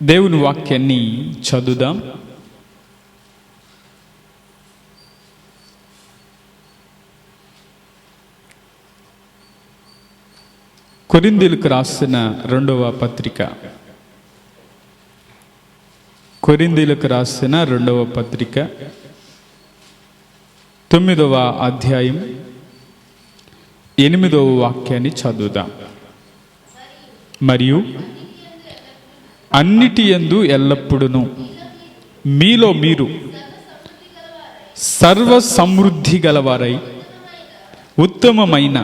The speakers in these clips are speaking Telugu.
దేవుని వాక్యాన్ని చదువుదాం. కొరింథీయులకు రాసిన రెండవ పత్రిక, కొరింథీయులకు రాసిన రెండవ పత్రిక 9వ అధ్యాయం 8వ వాక్యాన్ని చదువుదాం. మరియు అన్నిటి యందు ఎల్లప్పుడును మీలో మీరు సర్వ సమృద్ధి గలవారై ఉత్తమమైన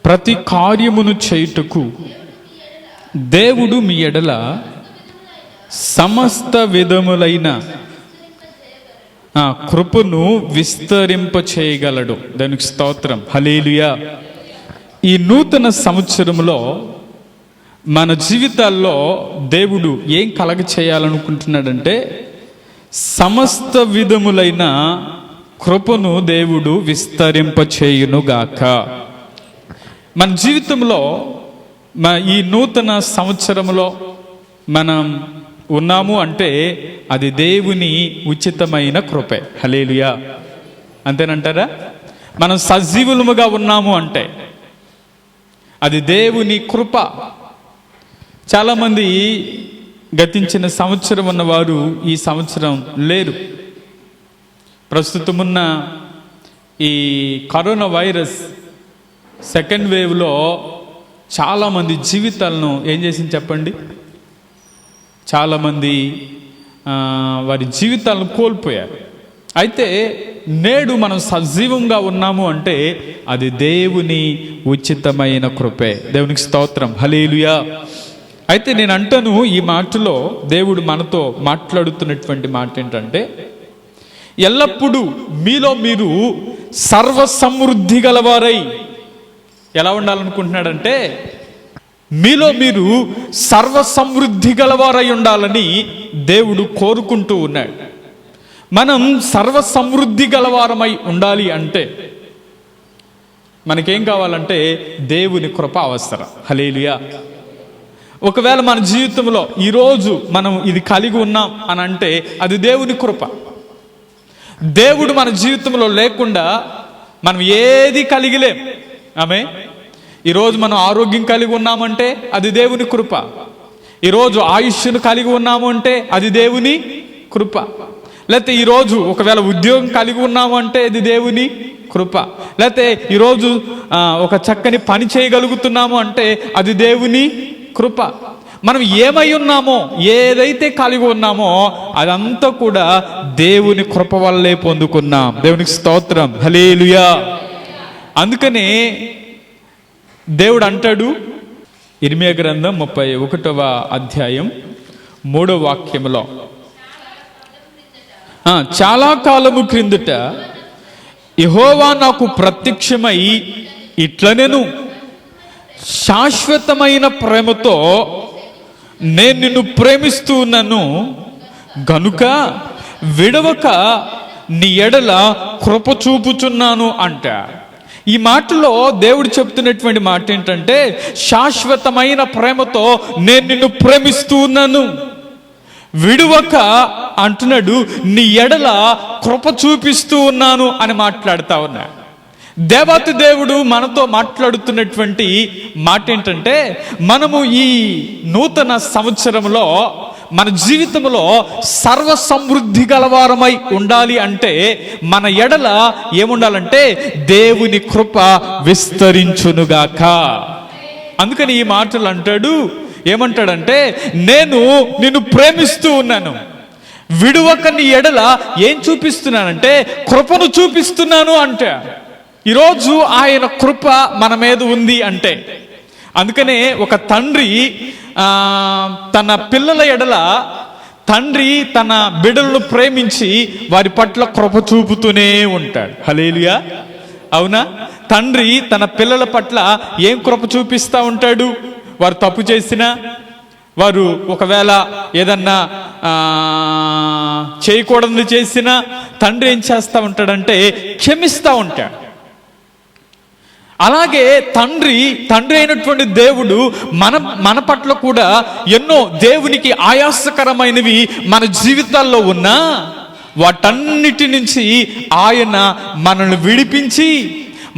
ప్రతి కార్యమును చేయుటకు దేవుడు మీ ఎడల సమస్త విధములైన కృపను విస్తరింప చేయగలడు. దానికి స్తోత్రం, హల్లెలూయా. ఈ నూతన సంవత్సరంలో మన జీవితాల్లో దేవుడు ఏం కలగ చేయాలనుకుంటున్నాడంటే సమస్త విధములైన కృపను దేవుడు విస్తరింప చేయునుగాక. మన జీవితంలో ఈ నూతన సంవత్సరంలో మనం ఉన్నాము అంటే అది దేవుని ఉచితమైన కృపే. హల్లెలూయా. అంతేనంటారా? మనం సజీవులముగా ఉన్నాము అంటే అది దేవుని కృప. చాలామంది గతించిన సంవత్సరం ఉన్నవారు ఈ సంవత్సరం లేరు. ప్రస్తుతమున్న ఈ కరోనా వైరస్ సెకండ్ వేవ్లో చాలామంది జీవితాలను ఏం చేసింది చెప్పండి? చాలామంది వారి జీవితాలను కోల్పోయారు. అయితే నేడు మనం సజీవంగా ఉన్నాము అంటే అది దేవుని ఉచితమైన కృపే. దేవునికి స్తోత్రం, హల్లెలూయా. అయితే నేను అంటాను, ఈ మాటలో దేవుడు మనతో మాట్లాడుతున్నటువంటి మాట ఏంటంటే ఎల్లప్పుడూ మీలో మీరు సర్వ సమృద్ధి గలవారై ఎలా ఉండాలనుకుంటున్నాడంటే మీలో మీరు సర్వ సమృద్ధి గలవారై ఉండాలని దేవుడు కోరుకుంటూ ఉన్నాడు. మనం సర్వ సమృద్ధి గలవారమై ఉండాలి అంటే మనకేం కావాలంటే దేవుని కృప అవసరం. హల్లెలూయా. ఒకవేళ మన జీవితంలో ఈరోజు మనం ఇది కలిగి ఉన్నాం అని అంటే అది దేవుని కృప. దేవుడు మన జీవితంలో లేకుండా మనం ఏది కలిగిలేం. ఆమె ఈరోజు మనం ఆరోగ్యం కలిగి ఉన్నామంటే అది దేవుని కృప. ఈరోజు ఆయుష్ను కలిగి ఉన్నాము అంటే అది దేవుని కృప. లేకపోతే ఈరోజు ఒకవేళ ఉద్యోగం కలిగి ఉన్నాము అంటే అది దేవుని కృప. లేకపోతే ఈరోజు ఒక చక్కని పని చేయగలుగుతున్నాము అంటే అది దేవుని కృప. మనం ఏమై ఉన్నామో, ఏదైతే కలిగి ఉన్నామో అదంతా కూడా దేవుని కృప వల్లే పొందుకున్నాం. దేవునికి స్తోత్రం, హల్లెలూయా. అందుకనే దేవుడు అంటాడు, ఇర్మియా గ్రంథం 31వ అధ్యాయం 3వ వాక్యంలో, చాలా కాలము క్రిందట యెహోవా నాకు ప్రత్యక్షమై ఇట్లనెను, శాశ్వతమైన ప్రేమతో నేను నిన్ను ప్రేమిస్తూ ఉన్నాను గనుక విడవక నీ ఎడల కృప చూపుచున్నాను అంట. ఈ మాటలో దేవుడు చెప్తున్నటువంటి మాట ఏంటంటే శాశ్వతమైన ప్రేమతో నేను నిన్ను ప్రేమిస్తూ ఉన్నాను, విడువక అంటున్నాడు, నీ ఎడల కృప చూపిస్తూ ఉన్నాను అని మాట్లాడుతా ఉన్నా. దేవాతి దేవుడు మనతో మాట్లాడుతున్నటువంటి మాట ఏంటంటే మనము ఈ నూతన సంవత్సరంలో మన జీవితంలో సర్వ సమృద్ధి గలవారమై ఉండాలి అంటే మన ఎడల ఏముండాలంటే దేవుని కృప విస్తరించునుగాక. అందుకని ఈ మాటలు అంటాడు, ఏమంటాడంటే నేను నిన్ను ప్రేమిస్తూ ఉన్నాను, విడువక నీ ఎడల ఏం చూపిస్తున్నానంటే కృపను చూపిస్తున్నాను అంటే. ఈరోజు ఆయన కృప మన మీద ఉంది అంటే. అందుకనే ఒక తండ్రి తన పిల్లల ఎడల తండ్రి తన బిడ్డలను ప్రేమించి వారి పట్ల కృప చూపుతూనే ఉంటాడు. హల్లెలూయా. అవునా? తండ్రి తన పిల్లల పట్ల ఏం కృప చూపిస్తూ ఉంటాడు? వారు తప్పు చేసినా, వారు ఒకవేళ ఏదన్నా చేయకూడదు చేసినా తండ్రి ఏం చేస్తూ ఉంటాడంటే క్షమిస్తూ ఉంటాడు. అలాగే తండ్రి అయినటువంటి దేవుడు మన పట్ల కూడా ఎన్నో దేవునికి ఆయాసకరమైనవి మన జీవితాల్లో ఉన్నా వాటన్నిటి నుంచి ఆయన మనల్ని విడిపించి,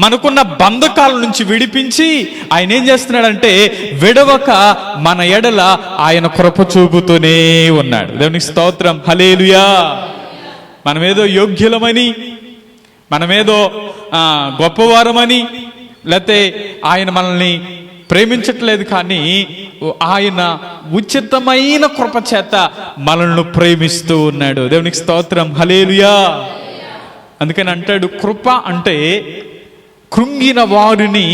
మనకున్న బంధకాల నుంచి విడిపించి ఆయన ఏం చేస్తున్నాడంటే విడవక మన ఎడల ఆయన కృప చూపుతూనే ఉన్నాడు. దేవునికి స్తోత్రం, హల్లెలూయా. మనమేదో యోగ్యులమని, మనమేదో గొప్పవారమని, లేకపోతే ఆయన మనల్ని ప్రేమించట్లేదు, కానీ ఆయన ఉచితమైన కృప చేత మనల్ని ప్రేమిస్తూ ఉన్నాడు. దేవునికి స్తోత్రం, హల్లెలూయా. అందుకని అంటాడు, కృప అంటే కృంగిన వారిని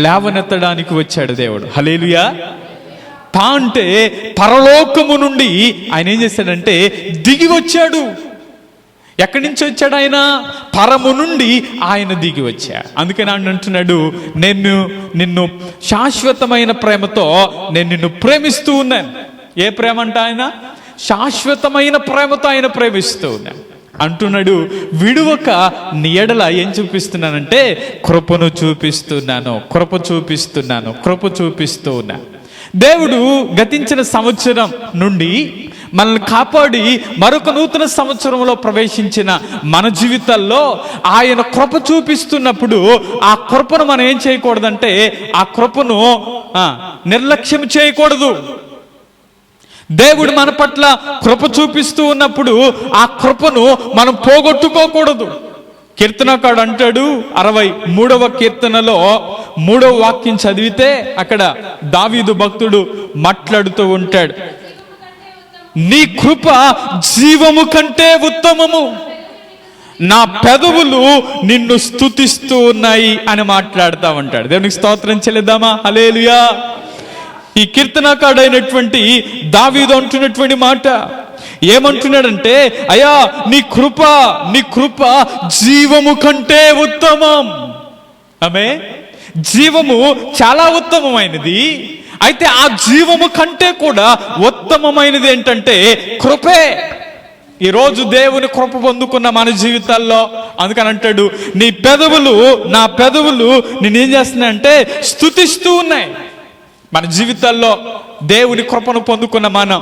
లేవనెత్తడానికి వచ్చాడు దేవుడు. హల్లెలూయా. అంటే పరలోకము నుండి ఆయన ఏం చేశాడంటే దిగి వచ్చాడు. ఎక్కడి నుంచి వచ్చాడు ఆయన? పరము నుండి ఆయన దిగి వచ్చాడు. అందుకని ఆయన అంటున్నాడు, నిన్ను శాశ్వతమైన ప్రేమతో నేను నిన్ను ప్రేమిస్తూ ఉన్నాను. ఏ ప్రేమ అంట? ఆయన శాశ్వతమైన ప్రేమతో ఆయన ప్రేమిస్తూ ఉన్నాను అంటున్నాడు. విడువక నీ ఎడల ఏం చూపిస్తున్నానంటే కృపను చూపిస్తున్నాను, కృప చూపిస్తూ ఉన్నాను. దేవుడు గతించిన సంవత్సరం నుండి మనల్ని కాపాడి మరొక నూతన సంవత్సరంలో ప్రవేశించిన మన జీవితాల్లో ఆయన కృప చూపిస్తున్నప్పుడు ఆ కృపను మనం ఏం చేయకూడదంటే ఆ కృపను నిర్లక్ష్యం చేయకూడదు. దేవుడు మన పట్ల కృప చూపిస్తూ ఉన్నప్పుడు ఆ కృపను మనం పోగొట్టుకోకూడదు. కీర్తనకాడు అంటాడు, 63వ కీర్తనలో 3వ వాక్యం చదివితే అక్కడ దావీదు భక్తుడు మాట్లాడుతూ ఉంటాడు, నీ కృప జీవము కంటే ఉత్తమము, నా పెదవులు నిన్ను స్తుతిస్తూ ఉన్నాయి అని మాట్లాడుతూ ఉంటాడు. దేవునికి స్తోత్రం చెల్లిద్దామా? హల్లెలూయా. ఈ కీర్తనకాడైనటువంటి దావీదు అంటున్నటువంటి మాట ఏమంటున్నాడంటే, అయ్యా నీ కృప జీవము కంటే ఉత్తమం. ఆమె జీవము చాలా ఉత్తమమైనది. అయితే ఆ జీవము కంటే కూడా ఉత్తమమైనది ఏంటంటే కృపే. ఈరోజు దేవుని కృప పొందుకున్న మన జీవితాల్లో అందుకని అంటాడు, నా పెదవులు నేనేం చేస్తున్నాయంటే స్తుతిస్తూ ఉన్నాయి. మన జీవితాల్లో దేవుని కృపను పొందుకున్న మనం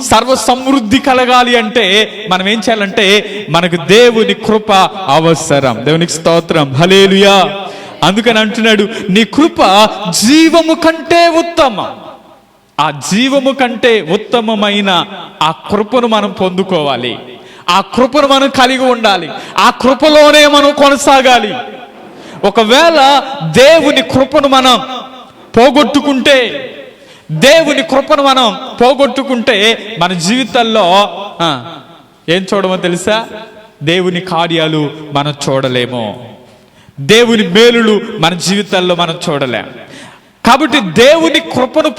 సర్వ సమృద్ధి కలగాలి అంటే మనం ఏం చేయాలంటే మనకు దేవుని కృప అవసరం. దేవునికి స్తోత్రం, హల్లెలూయా. అందుకని అంటున్నాడు, నీ కృప జీవము కంటే ఉత్తమం. ఆ జీవము కంటే ఉత్తమమైన ఆ కృపను మనం పొందుకోవాలి. ఆ కృపను మనం కలిగి ఉండాలి. ఆ కృపలోనే మనం కొనసాగాలి. ఒకవేళ దేవుని కృపను మనం పోగొట్టుకుంటే మన జీవితాల్లో ఏం చూడమో తెలుసా? దేవుని కార్యాలు మనం చూడలేము. దేవుని మేలులు మన జీవితాల్లో మనం చూడలేం. కాబట్టి దేవుని కృపను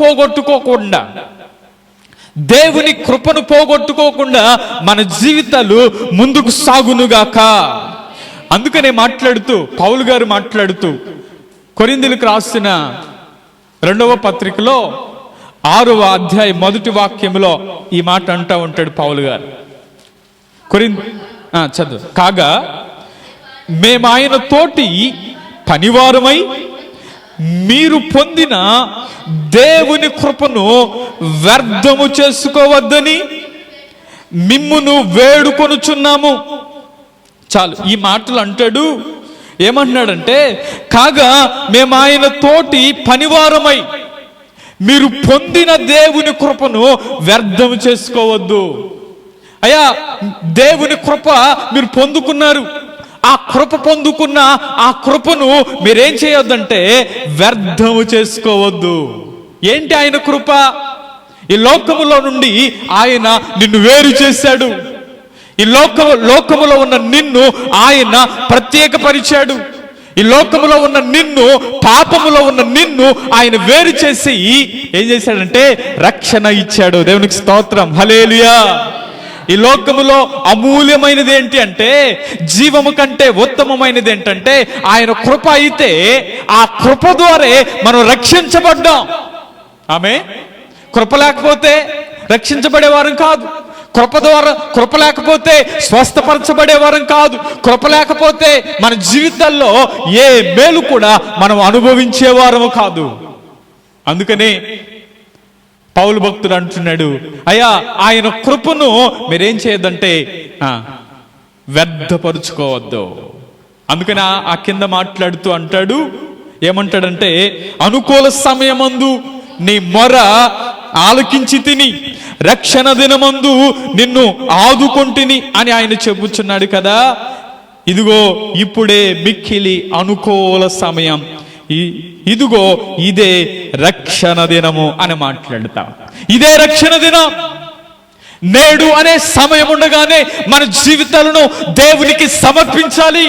పోగొట్టుకోకుండా మన జీవితాలు ముందుకు సాగునుగాక. అందుకనే పౌలు గారు మాట్లాడుతూ కొరింథీయులకు రాసిన 2వ పత్రికలో 6వ అధ్యాయం 1వ వాక్యంలో ఈ మాట అంటూ ఉంటాడు పౌలు గారు. చదువు. కాగా మేము ఆయన తోటి పనివారమై మీరు పొందిన దేవుని కృపను వ్యర్థము చేసుకోవద్దని మిమ్మును వేడుకొనుచున్నాము. చాలు, ఈ మాటలు అంటాడు. ఏమంటున్నాడంటే, కాగా మేము ఆయన తోటి పనివారమై మీరు పొందిన దేవుని కృపను వ్యర్థం చేసుకోవద్దు. అయ్యా, దేవుని కృప మీరు పొందుకున్నారు. ఆ కృప పొందుకున్న ఆ కృపను మీరేం చేయొద్దంటే వ్యర్థము చేసుకోవద్దు. ఏంటి ఆయన కృప? ఈ లోకములో నుండి ఆయన నిన్ను వేరు చేశాడు. ఈ లోకములో ఉన్న నిన్ను ఆయన ప్రత్యేకపరిచాడు. ఈ లోకములో ఉన్న నిన్ను, పాపములో ఉన్న నిన్ను ఆయన వేరు చేసి ఏం చేశాడంటే రక్షణ ఇచ్చాడు. దేవునికి స్తోత్రం, హల్లెలూయా. ఈ లోకములో అమూల్యమైనది ఏంటి అంటే, జీవము కంటే ఉత్తమమైనది ఏంటంటే ఆయన కృప. అయితే ఆ కృప ద్వారా మనం రక్షించబడ్డాం. ఆమె కృప లేకపోతే రక్షించబడేవారు కాదు. కృప ద్వారా, కృప లేకపోతే స్వస్థపరచబడే వారం కాదు. కృప లేకపోతే మన జీవితాల్లో ఏ మేలు కూడా మనం అనుభవించే వారము కాదు. అందుకనే పౌలు భక్తుడు అంటున్నాడు, అయ్యా ఆయన కృపను మీరేం చేయొద్దంటే వ్యర్థపరుచుకోవద్దు. అందుకని ఆ కింద మాట్లాడుతూ అంటాడు, ఏమంటాడంటే, అనుకూల సమయమందు నీ మొర ఆలకించి తిని రక్షణ దినమందు నిన్ను ఆదుకొంటిని అని ఆయన చెబుతున్నాడు కదా. ఇదిగో ఇప్పుడే మిక్కిలి అనుకూల సమయం, ఇదిగో ఇదే రక్షణ దినము అని మాట్లాడతా. ఇదే రక్షణ దినం. నేడు అనే సమయం ఉండగానే మన జీవితాలను దేవునికి సమర్పించాలి.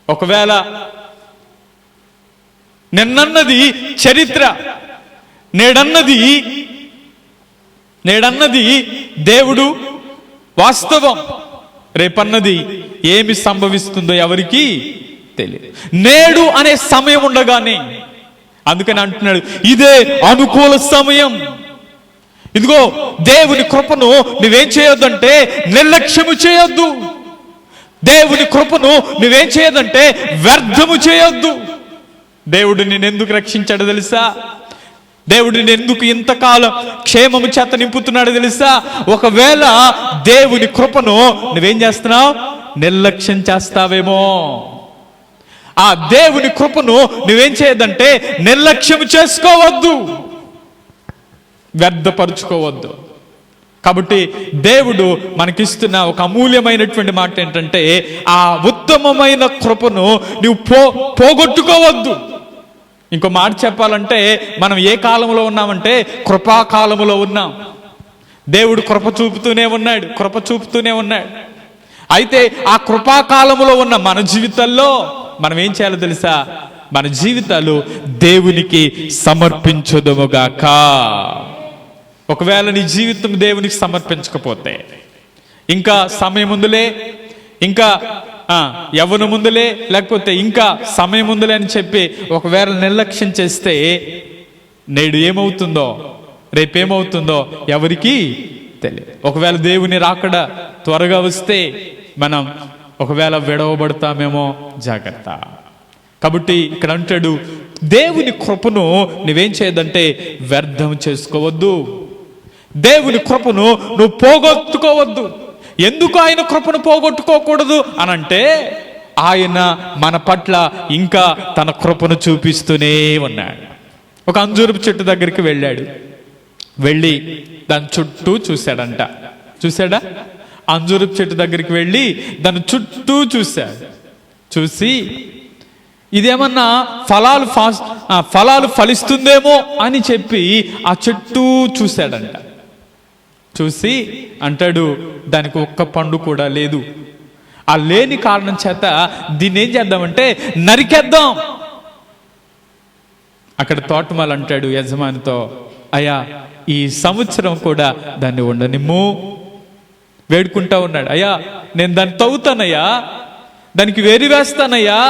ఒకవేళ నిన్నన్నది చరిత్ర, నేడన్నది దేవుడు వాస్తవం, రేపన్నది ఏమి సంభవిస్తుందో ఎవరికి తెలియదు. నేడు అనే సమయం ఉండగానే, అందుకని అంటున్నాడు ఇదే అనుకూల సమయం. ఇదిగో దేవుని కృపను నువ్వేం చేయొద్దంటే నిర్లక్ష్యము చేయొద్దు. దేవుని కృపను నువ్వేం చేయొద్దంటే వ్యర్థము చేయొద్దు. దేవుడు నిన్ను ఎందుకు రక్షించాడో తెలుసా? దేవుడు నిన్ను ఎందుకు ఇంతకాలం క్షేమము చేత నింపుతున్నాడో తెలుసా? ఒకవేళ దేవుని కృపను నువ్వేం చేస్తున్నావు? నిర్లక్ష్యం చేస్తావేమో. ఆ దేవుని కృపను నువ్వేం చేయొద్దంటే నిర్లక్ష్యం చేసుకోవద్దు, వ్యర్థపరుచుకోవద్దు. కాబట్టి దేవుడు మనకిస్తున్న ఒక అమూల్యమైనటువంటి మాట ఏంటంటే, ఆ ఉత్తమమైన కృపను నువ్వు పోగొట్టుకోవద్దు. ఇంకో మాట చెప్పాలంటే, మనం ఏ కాలంలో ఉన్నామంటే కృపాకాలంలో ఉన్నాం. దేవుడు కృప చూపుతూనే ఉన్నాడు. అయితే ఆ కృపాకాలంలో ఉన్న మన జీవితాల్లో మనం ఏం చేయాలో తెలుసా? మన జీవితాలు దేవునికి సమర్పించుదుముగాక. ఒకవేళ నీ జీవితం దేవునికి సమర్పించకపోతే, ఇంకా సమయం ఉందిలే, ఇంకా యవ్వనం ముందులే, లేకపోతే ఇంకా సమయం ముందులే అని చెప్పి ఒకవేళ నిర్లక్ష్యం చేస్తే నేడు ఏమవుతుందో రేపేమవుతుందో ఎవరికి తెలియదు. ఒకవేళ దేవుని రాకడ త్వరగా వస్తే మనం ఒకవేళ విడవబడతామేమో, జాగ్రత్త. కాబట్టి ఇక్కడ అంటాడు, దేవుని కృపను నువ్వేం చేయదంటే వ్యర్థం చేసుకోవద్దు. దేవుని కృపను నువ్వు పోగొట్టుకోవద్దు. ఎందుకు ఆయన కృపను పోగొట్టుకోకూడదు అనంటే, ఆయన మన పట్ల ఇంకా తన కృపను చూపిస్తూనే ఉన్నాడు. ఒక అంజూరపు చెట్టు దగ్గరికి వెళ్ళి దాని చుట్టూ చూశాడా? అంజూరపు చెట్టు దగ్గరికి వెళ్ళి దాని చుట్టూ చూసి ఇదేమన్నా ఫలాలు ఫలిస్తుందేమో అని చెప్పి ఆ చెట్టు చూశాడంట. చూసి అంటాడు, దానికి ఒక్క పండు కూడా లేదు. ఆ లేని కారణం చేత దీన్ని ఏం చేద్దామంటే నరికేద్దాం. అక్కడ తోటమాలి అంటాడు యజమానితో, అయ్యా ఈ సంవత్సరం కూడా దాన్ని ఉండనిమ్ము. వేడుకుంటా ఉన్నాడు, అయ్యా నేను దాన్ని తవ్వుతానయ్యా, దానికి వేరు వేస్తానయ్యా,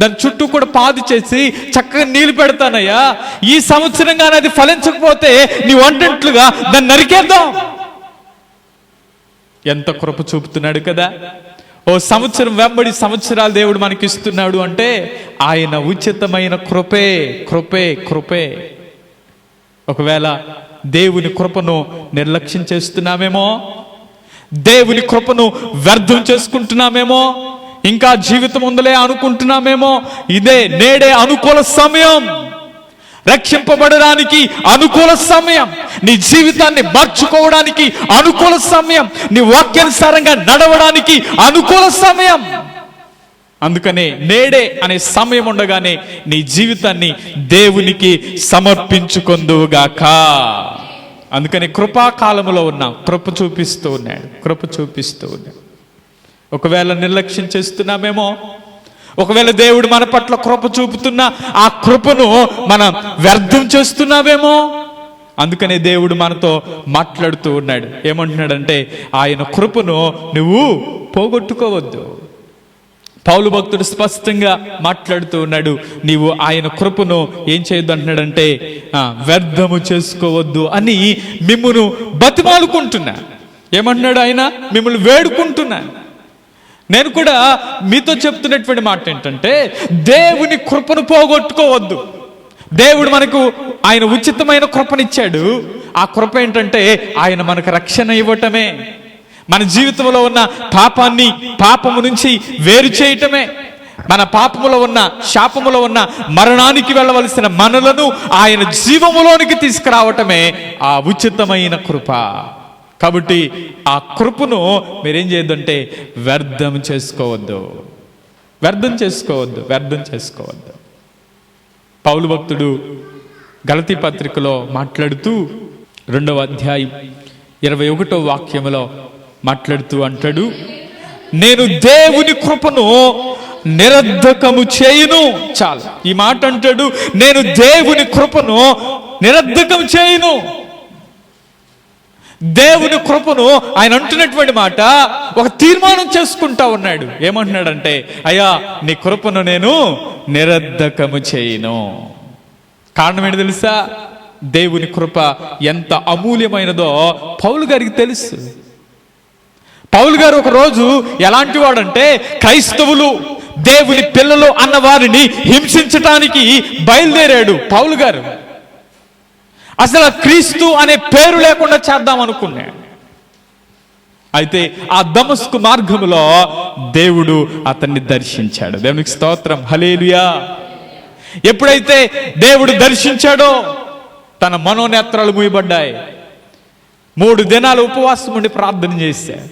దాని చుట్టూ కూడా పాది చేసి చక్కగా నీళ్లు పెడతానయ్యా. ఈ సంవత్సరంగానే అది ఫలించకపోతే నీ వంటట్లుగా దాన్ని నరికేద్దాం. ఎంత కృప చూపుతున్నాడు కదా. ఓ సంవత్సరం వెంబడి సంవత్సరాలు దేవుడు మనకి ఇస్తున్నాడు అంటే ఆయన ఉచితమైన కృపే. ఒకవేళ దేవుని కృపను నిర్లక్ష్యం చేస్తున్నామేమో, దేవుని కృపను వ్యర్థం చేసుకుంటున్నామేమో, ఇంకా జీవితం ఉందలే అనుకుంటున్నామేమో. ఇదే నేడే అనుకూల సమయం, రక్షింపబడడానికి అనుకూల సమయం, నీ జీవితాన్ని మార్చుకోవడానికి అనుకూల సమయం, నీ వాక్యానుసారంగా నడవడానికి అనుకూల సమయం. అందుకనే నేడే అనే సమయం ఉండగానే నీ జీవితాన్ని దేవునికి సమర్పించుకొందువుగాక. అందుకని కృపాకాలంలో ఉన్నాం. కృప చూపిస్తూ ఉన్నాడు. ఒకవేళ నిర్లక్ష్యం చేస్తున్నామేమో, ఒకవేళ దేవుడు మన పట్ల కృప చూపుతున్నా ఆ కృపను మనం వ్యర్థం చేస్తున్నామేమో. అందుకనే దేవుడు మనతో మాట్లాడుతూ ఉన్నాడు. ఏమంటున్నాడంటే, ఆయన కృపను నువ్వు పోగొట్టుకోవద్దు. పౌలు భక్తుడు స్పష్టంగా మాట్లాడుతూ ఉన్నాడు, నీవు ఆయన కృపను ఏం చేయొద్దు అంటున్నాడంటే వ్యర్థము చేసుకోవద్దు అని మిమ్మును బతిమాలుకుంటున్నా. ఏమంటున్నాడు ఆయన? మిమ్మల్ని వేడుకుంటున్నా. నేను కూడా మీతో చెప్తున్నటువంటి మాట ఏంటంటే, దేవుని కృపను పోగొట్టుకోవద్దు. దేవుడు మనకు ఆయన ఉచితమైన కృపనిచ్చాడు. ఆ కృప ఏంటంటే ఆయన మనకు రక్షణ ఇవ్వటమే, మన జీవితంలో ఉన్న పాపము నుంచి వేరు చేయటమే, మన పాపములో ఉన్న శాపములో ఉన్న మరణానికి వెళ్ళవలసిన మనలను ఆయన జీవములోనికి తీసుకురావటమే ఆ ఉచితమైన కృప. కాబట్టి ఆ కృపను మీరేం చేయొద్దంటే వ్యర్థం చేసుకోవద్దు. పౌలు భక్తుడు గలతీ పత్రికలో మాట్లాడుతూ 2వ అధ్యాయం 21వ వాక్యములో మాట్లాడుతూ అంటాడు, నేను దేవుని కృపను నిరర్ధకము చేయును. చాలు, ఈ మాట అంటాడు, నేను దేవుని కృపను నిరర్ధకం చేయును. దేవుని కృపను ఆయన అంటున్నటువంటి మాట ఒక తీర్మానం చేసుకుంటా ఉన్నాడు. ఏమంటున్నాడంటే, అయ్యా నీ కృపను నేను నిరర్ధకము చేయను. కారణం ఏంటి తెలుసా? దేవుని కృప ఎంత అమూల్యమైనదో పౌలు గారికి తెలుసు. పౌలు గారు ఒక రోజు ఎలాంటి వాడంటే, క్రైస్తవులు దేవుని పిల్లలు అన్న వారిని హింసించటానికి బయలుదేరాడు పౌలు గారు. అసలు క్రీస్తు అనే పేరు లేకుండా చేద్దాం అనుకున్నాడు. అయితే ఆ దమస్కు మార్గములో దేవుడు అతన్ని దర్శించాడు. దేవునికి స్తోత్రం, హల్లెలూయా. ఎప్పుడైతే దేవుడు దర్శించాడో తన మనోనేత్రాలు మూయబడ్డాయి. 3 దినాలు ఉపవాసం ఉండి ప్రార్థన చేశాడు.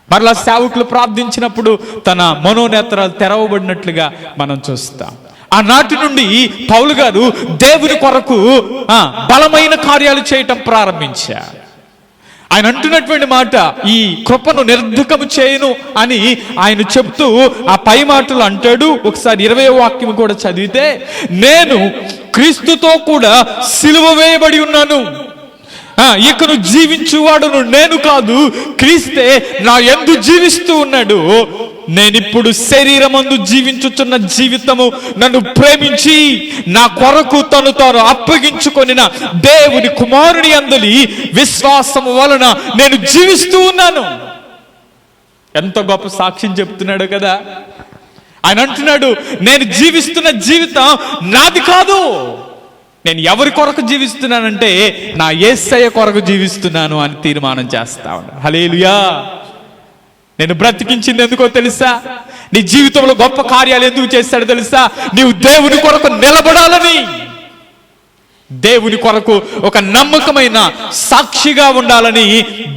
మరలా సేవకులు ప్రార్థించినప్పుడు తన మనోనేత్రాలు తెరవబడినట్లుగా మనం చూస్తాం. ఆనాటి నుండి పౌలు గారు దేవుని కొరకు బలమైన కార్యాలు చేయటం ప్రారంభించారు. ఆయన అంటున్నటువంటి మాట, ఈ కృపను నిరర్ధకము చేయను అని ఆయన చెప్తూ ఆ పై మాటలు అంటాడు. ఒకసారి 20వ వాక్యం కూడా చదివితే, నేను క్రీస్తుతో కూడా సిలువ వేయబడి ఉన్నాను, ఇకను జీవించువాడును నేను కాదు, క్రీస్తే నా యందు జీవిస్తూ ఉన్నాడు. నేనిప్పుడు శరీరమందు జీవించుచున్న జీవితము నన్ను ప్రేమించి నా కొరకు తను తాను అప్పగించుకొనిన దేవుని కుమారుని యందలి విశ్వాసము వలన నేను జీవిస్తూ ఉన్నాను. ఎంత గొప్ప సాక్ష్యం చెప్తున్నాడు కదా. ఆయన అంటున్నాడు, నేను జీవిస్తున్న జీవితం నాది కాదు. నేను ఎవరి కొరకు జీవిస్తున్నానంటే నా యేసయ్య కొరకు జీవిస్తున్నాను అని తీర్మానం చేస్తా ఉన్నాను. హల్లెలూయా. నేను బ్రతికించింది ఎందుకో తెలుసా? నీ జీవితంలో గొప్ప కార్యాలు ఎందుకు చేస్తాడో తెలుసా? నీవు దేవుని కొరకు నిలబడాలని, దేవుని కొరకు ఒక నమ్మకమైన సాక్షిగా ఉండాలని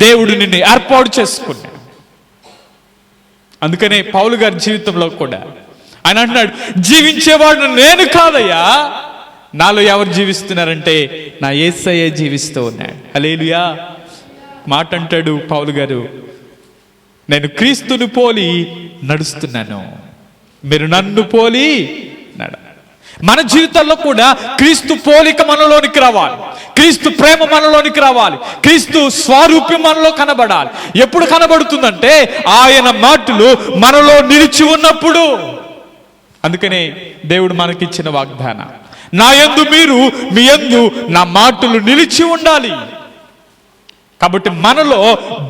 దేవుడు నిన్ను ఏర్పాటు చేసుకున్నాడు. అందుకనే పౌలు గారి జీవితంలో కూడా ఆయన అంటున్నాడు, జీవించేవాడు నేను కాదయ్యా, నాలో ఎవరు జీవిస్తున్నారంటే నా యేసయ్య జీవిస్తూ ఉన్నాడు. హల్లెలూయా. మాట అంటాడు పౌలు గారు, నేను క్రీస్తుని పోలి నడుస్తున్నాను, మీరు నన్ను పోలి నడ. మన జీవితాల్లో కూడా క్రీస్తు పోలిక మనలోనికి రావాలి, క్రీస్తు ప్రేమ మనలోనికి రావాలి, క్రీస్తు స్వరూప్యం మనలో కనబడాలి. ఎప్పుడు కనబడుతుందంటే ఆయన మాటలు మనలో నిలిచి ఉన్నప్పుడు. అందుకనే దేవుడు మనకిచ్చిన వాగ్దానం, నా యందు మీరు మీ యందు నా మాటలు నిలిచి ఉండాలి. కాబట్టి మనలో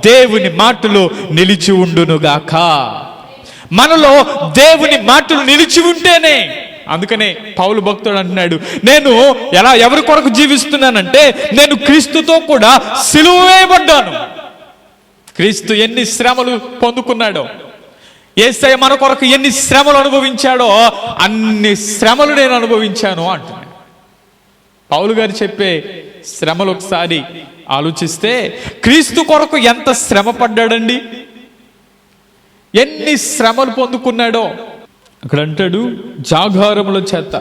దేవుని మాటలు నిలిచి ఉండునుగాక. మనలో దేవుని మాటలు నిలిచి ఉంటేనే. అందుకనే పౌలు భక్తుడు అంటున్నాడు, నేను ఎవరి కొరకు జీవిస్తున్నానంటే నేను క్రీస్తుతో కూడా సిలువ వేయబడ్డాను. క్రీస్తు ఎన్ని శ్రమలు పొందుకున్నాడో, యేసయ్య మన కొరకు ఎన్ని శ్రమలు అనుభవించాడో అన్ని శ్రమలు నేను అనుభవించాను అంటున్నాడు. పౌలు గారు చెప్పే శ్రమలు ఒకసారి ఆలోచిస్తే క్రీస్తు కొరకు ఎంత శ్రమ పడ్డాడండి, ఎన్ని శ్రమలు పొందుకున్నాడో. అక్కడ అంటాడు, జాగారముల చేత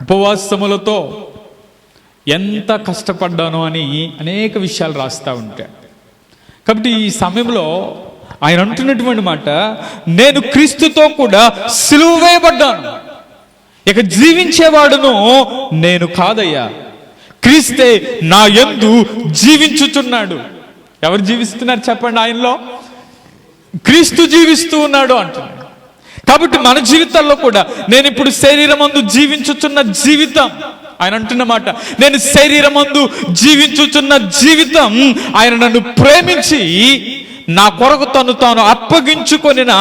ఉపవాసములతో ఎంత కష్టపడ్డానో అని అనేక విషయాలు రాస్తా ఉంటాడు. కాబట్టి ఈ సమయంలో ఆయన అంటున్నటువంటి మాట, నేను క్రీస్తుతో కూడా సిలువ వేయబడ్డాను, ఇక జీవించేవాడును నేను కాదయ్యా, క్రీస్తే నా యందు జీవించుచున్నాడు. ఎవరు జీవిస్తున్నారు చెప్పండి? ఆయనలో క్రీస్తు జీవిస్తూ ఉన్నాడు అంటున్నాడు. కాబట్టి మన జీవితాల్లో కూడా నేను ఇప్పుడు శరీరమందు జీవించుచున్న జీవితం, ఆయన అంటున్నమాట, నేను శరీరమందు జీవించుచున్న జీవితం ఆయన నన్ను ప్రేమించి నా కొరకు తను తాను అప్పగించుకొనిన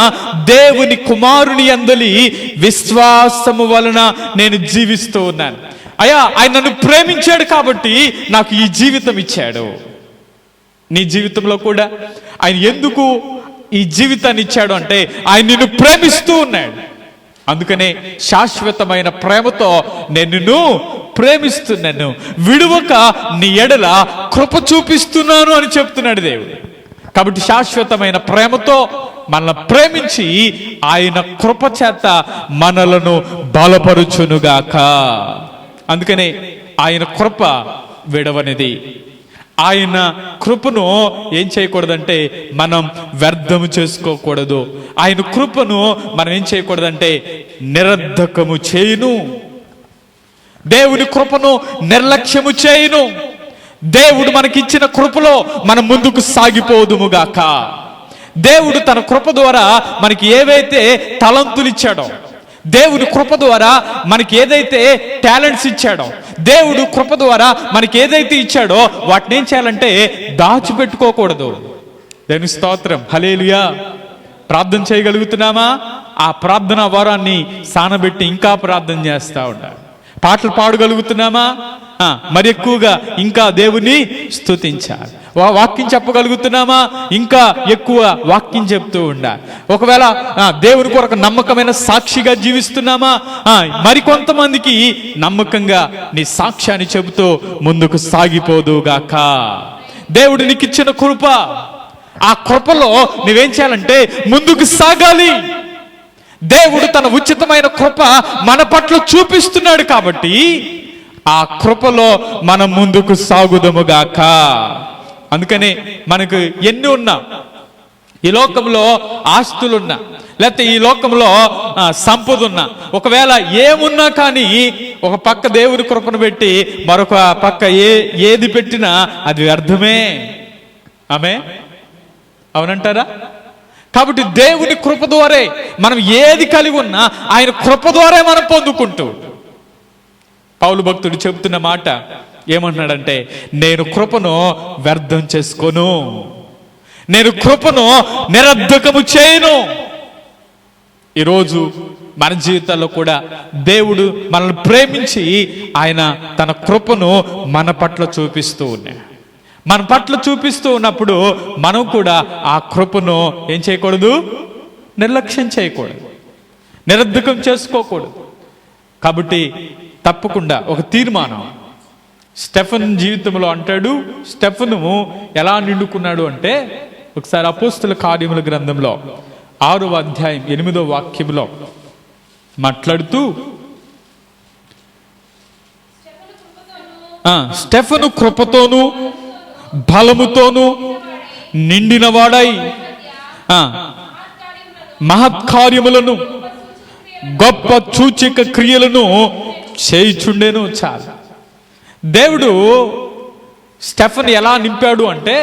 దేవుని కుమారుని యందలి విశ్వాసము వలన నేను జీవిస్తూ ఉన్నాను. అయ్యా, ఆయన నన్ను ప్రేమించాడు కాబట్టి నాకు ఈ జీవితం ఇచ్చాడు. నీ జీవితంలో కూడా ఆయన ఎందుకు ఈ జీవితాన్ని ఇచ్చాడు అంటే ఆయన నిన్ను ప్రేమిస్తూ ఉన్నాడు. అందుకనే శాశ్వతమైన ప్రేమతో నేను నిన్ను ప్రేమిస్తున్నాను, విడువక నీ ఎడల కృప చూపిస్తున్నాను అని చెప్తున్నాడు దేవుడు. కాబట్టి శాశ్వతమైన ప్రేమతో మనల్ని ప్రేమించి ఆయన కృప చేత మనలను బలపరుచునుగాక. అందుకనే ఆయన కృప విడవనిది. ఆయన కృపను ఏం చేయకూడదంటే మనం వ్యర్థము చేసుకోకూడదు. ఆయన కృపను మనం ఏం చేయకూడదంటే నిరర్ధకము చేయును. దేవుని కృపను నిర్లక్ష్యము చేయును. దేవుడు మనకిచ్చిన కృపలో మనం ముందుకు సాగిపోదుముగాక. దేవుడు తన కృప ద్వారా మనకి ఏవైతే తలంతులు ఇచ్చాడో, దేవుడి కృప ద్వారా మనకి ఏదైతే టాలెంట్స్ ఇచ్చాడో, దేవుడు కృప ద్వారా మనకి ఏదైతే ఇచ్చాడో వాటిని ఏం చేయాలంటే దాచిపెట్టుకోకూడదు. దేవుని స్తోత్రం, హల్లెలూయా. ప్రార్థన చేయగలుగుతున్నామా? ఆ ప్రార్థన వరాన్ని సానబెట్టి ఇంకా ప్రార్థన చేస్తా ఉండాలి. పాటలు పాడగలుగుతున్నామా? మరి ఎక్కువగా ఇంకా దేవుని స్తుతించాలి. వాక్యం చెప్పగలుగుతున్నామా? ఇంకా ఎక్కువ వాక్యం చెప్తూ ఉండాలి. ఒకవేళ దేవుని కొరకు నమ్మకమైన సాక్షిగా జీవిస్తున్నామా? మరికొంతమందికి నమ్మకంగా నీ సాక్ష్యాన్ని చెబుతూ ముందుకు సాగిపోదుగాక. దేవుడు నీకు ఇచ్చిన కృప, ఆ కృపలో నువ్వేం చేయాలంటే ముందుకు సాగాలి. దేవుడు తన ఉచితమైన కృప మన పట్ల చూపిస్తున్నాడు కాబట్టి ఆ కృపలో మనం ముందుకు సాగుదముగాక. అందుకనే మనకు ఎన్ని ఉన్నా, ఈ లోకంలో ఆస్తులున్నా, లేకపోతే ఈ లోకంలో సంపద ఉన్నా, ఒకవేళ ఏమున్నా కానీ ఒక పక్క దేవుని కృపను పెట్టి మరొక పక్క ఏది పెట్టినా అది వ్యర్థమే. ఆమె అవునంటారా? కాబట్టి దేవుని కృప ద్వారే మనం ఏది కలిగి ఉన్నా ఆయన కృప ద్వారే మనం పొందుకుంటూ, పౌలు భక్తుడు చెబుతున్న మాట ఏమంటున్నాడంటే, నేను కృపను వ్యర్థం చేసుకోను, నేను కృపను నిరర్ధకము చేయను. ఈరోజు మన జీవితాల్లో కూడా దేవుడు మనల్ని ప్రేమించి ఆయన తన కృపను మన పట్ల చూపిస్తూ ఉన్నాడు. మన పట్ల చూపిస్తూ ఉన్నప్పుడు మనం కూడా ఆ కృపను ఏం చేయకూడదు? నిర్లక్ష్యం చేయకూడదు, నిరర్ధకం చేసుకోకూడదు. కాబట్టి తప్పకుండా ఒక తీర్మానం స్టెఫెన్ జీవితంలో అంటాడు. స్టెఫెను ఎలా నిండుకున్నాడు అంటే, ఒకసారి అపోస్తుల కార్యముల గ్రంథంలో 6వ అధ్యాయం 8వ వాక్యంలో మాట్లాడుతూ, స్టెఫెను కృపతోను బలముతోను నిండినవాడై మహత్కార్యములను గొప్ప సూచక క్రియలను చేయుచుండెను. చాలు. దేవుడు స్టెఫెను ఎలా నింపాడు అంటే,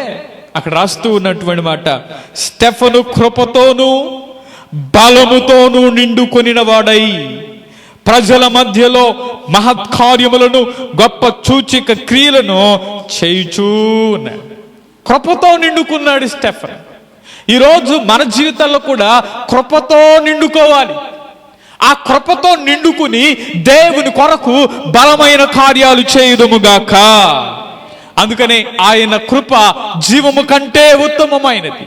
అక్కడ రాస్తూ ఉన్నటువంటి మాట, స్టెఫెను కృపతోను బలముతోను నిండుకొనిన వాడై ప్రజల మధ్యలో మహత్కార్యములను గొప్ప సూచక క్రియలను చేయుచూ ఉన్నాడు. కృపతో నిండుకున్నాడు స్టెఫెను. ఈరోజు మన జీవితాల్లో కూడా కృపతో నిండుకోవాలి. ఆ కృపతో నిండుకుని దేవుని కొరకు బలమైన కార్యాలు చేయుదుముగాక. అందుకనే ఆయన కృప జీవము కంటే ఉత్తమమైనది.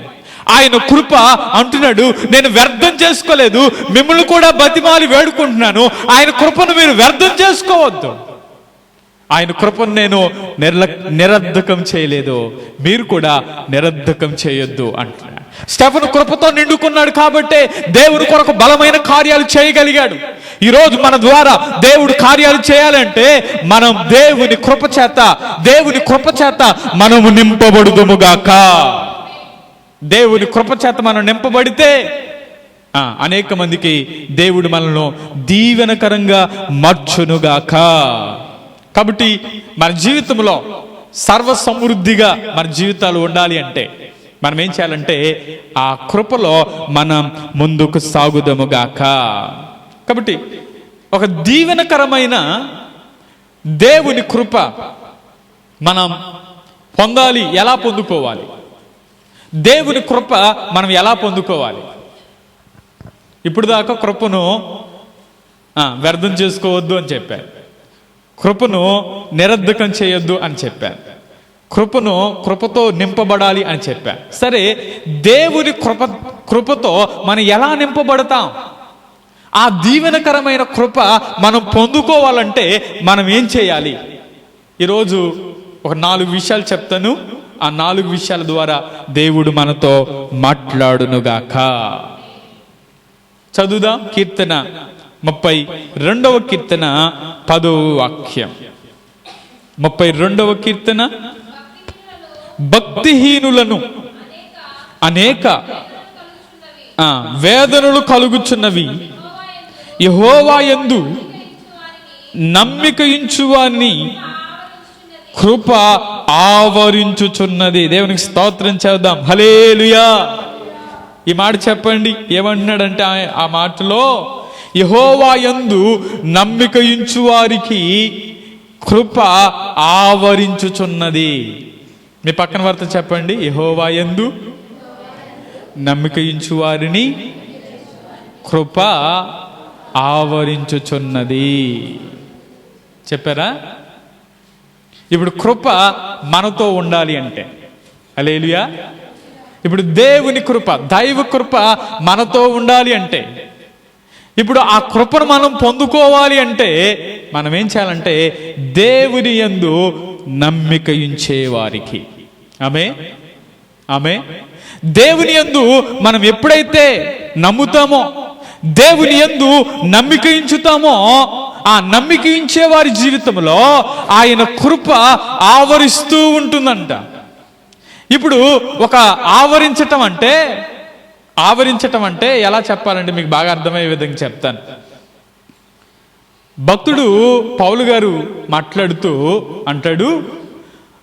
ఆయన కృప అంటున్నాడు, నేను వ్యర్థం చేసుకోలేదు, మిమ్మల్ని కూడా బతిమాలి వేడుకుంటున్నాను, ఆయన కృపను మీరు వ్యర్థం చేసుకోవద్దు. ఆయన కృపను నేను నిరర్ధకం చేయలేదు, మీరు కూడా నిరర్ధకం చేయొద్దు అంటున్నాడు. స్టెఫెను కృపతో నిండుకున్నాడు కాబట్టే దేవుని కొరకు బలమైన కార్యాలు చేయగలిగాడు. ఈరోజు మన ద్వారా దేవుడు కార్యాలు చేయాలంటే మనం దేవుని కృప చేత మనము నింపబడుదుముగాక. దేవుని కృపచేత మనం నింపబడితే అనేక మందికి దేవుడు మనల్ని దీవెనకరంగా మార్చునుగాక. కాబట్టి మన జీవితంలో సర్వ సమృద్ధిగా మన జీవితాలు ఉండాలి అంటే మనం ఏం చేయాలంటే ఆ కృపలో మనం ముందుకు సాగుదముగాక. కాబట్టి ఒక దీవెనకరమైన దేవుని కృప మనం పొందాలి. ఎలా పొందుకోవాలి? దేవుని కృప మనం ఎలా పొందుకోవాలి? ఇప్పుడు దాకా కృపను వ్యర్థం చేసుకోవద్దు అని చెప్పాను, కృపను నిరర్ధకం చేయొద్దు అని చెప్పాను, కృపతో నింపబడాలి అని చెప్పాను. సరే, దేవుని కృపతో మనం ఎలా నింపబడతాం? ఆ దీవెనకరమైన కృప మనం పొందుకోవాలంటే మనం ఏం చేయాలి? ఈరోజు ఒక 4 విషయాలు చెప్తాను. ఆ 4 విషయాల ద్వారా దేవుడు మనతో మాట్లాడునుగాక. చదువుదాం. కీర్తన 32వ కీర్తన 10వ వాక్యం. 32వ కీర్తన. భక్తిహీనులను అనేక వేదనలు కలుగుచున్నవి, యెహోవా యందు నమ్మిక ఉంచువాని కృప ఆవరించుచున్నది. దేవునికి స్తోత్రం చేద్దాం. హల్లెలూయా. ఈ మాట చెప్పండి. ఏమంటున్నాడంటే ఆ మాటలో, యెహోవా యందు నమ్మిక ఉంచు వారికి కృప ఆవరించుచున్నది. మీ పక్కన వారితో చెప్పండి, యెహోవా యందు నమ్మిక ఉంచు వారిని కృప ఆవరించుచున్నది. చెప్పారా? ఇప్పుడు కృప మనతో ఉండాలి అంటే, హల్లెలూయా. ఇప్పుడు దేవుని కృప, దైవ కృప మనతో ఉండాలి అంటే, ఇప్పుడు ఆ కృపను మనం పొందుకోవాలి అంటే మనం ఏం చేయాలంటే దేవుని యందు నమ్మిక ఉంచేవారికి. ఆమె దేవుని యందు మనం ఎప్పుడైతే నమ్ముతామో, దేవుని యందు నమ్మిక ఉంచుతామో, ఆ నమ్మిక ఉంచే వారి జీవితంలో ఆయన కృప ఆవరిస్తూ ఉంటుందంట. ఇప్పుడు ఒక ఆవరించటం అంటే ఎలా చెప్పాలంటే మీకు బాగా అర్థమయ్యే విధంగా చెప్తాను. భక్తుడు పౌలు గారు మాట్లాడుతూ అంటాడు,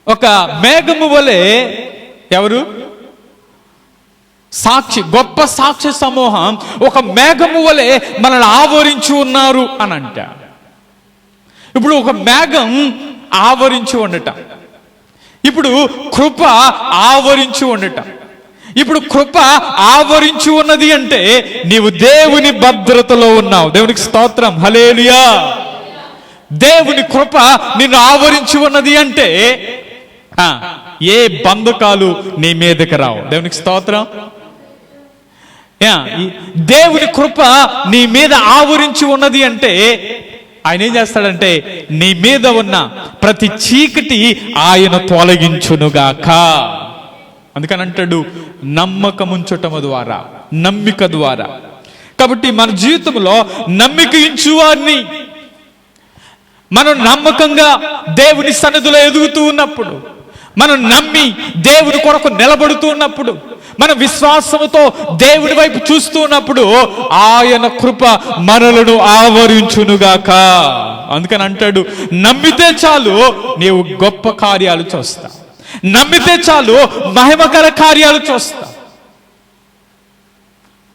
ఒక మేఘము వలె, ఎవరు? సాక్షి, గొప్ప సాక్షి సమూహం ఒక మేఘము వలె మనల్ని ఆవరించి ఉన్నారు అని అంట. ఇప్పుడు ఒక మేఘం ఆవరించి ఉండటం, ఇప్పుడు కృప ఆవరించి ఉండటం. ఇప్పుడు కృప ఆవరించి ఉన్నది అంటే నీవు దేవుని భద్రతలో ఉన్నావు. దేవునికి స్తోత్రం. హల్లెలూయా. దేవుని కృప నిన్ను ఆవరించి ఉన్నది అంటే ఏ బంధకాలు నీ మీదకి రావు. దేవునికి స్తోత్రం. దేవుని కృప నీ మీద ఆవరించి ఉన్నది అంటే ఆయన ఏం చేస్తాడంటే నీ మీద ఉన్న ప్రతి చీకటి ఆయన తొలగించునుగాక. అందుకని అంటాడు నమ్మకముంచటము ద్వారా, నమ్మిక ద్వారా. కాబట్టి మన జీవితంలో నమ్మిక ఉంచువారిని, మనం నమ్మకంగా దేవుని సన్నిధిలో ఎదుగుతూ ఉన్నప్పుడు, మనం నమ్మి దేవుని కొరకు నిలబడుతూ ఉన్నప్పుడు, మన విశ్వాసముతో దేవుని వైపు చూస్తూ ఉన్నప్పుడు ఆయన కృప మనలను ఆవరించునుగాక. అందుకని అంటాడు నమ్మితే చాలు నీవు గొప్ప కార్యాలు చూస్తా, నమ్మితే చాలు మహిమకర కార్యాలు చూస్తా.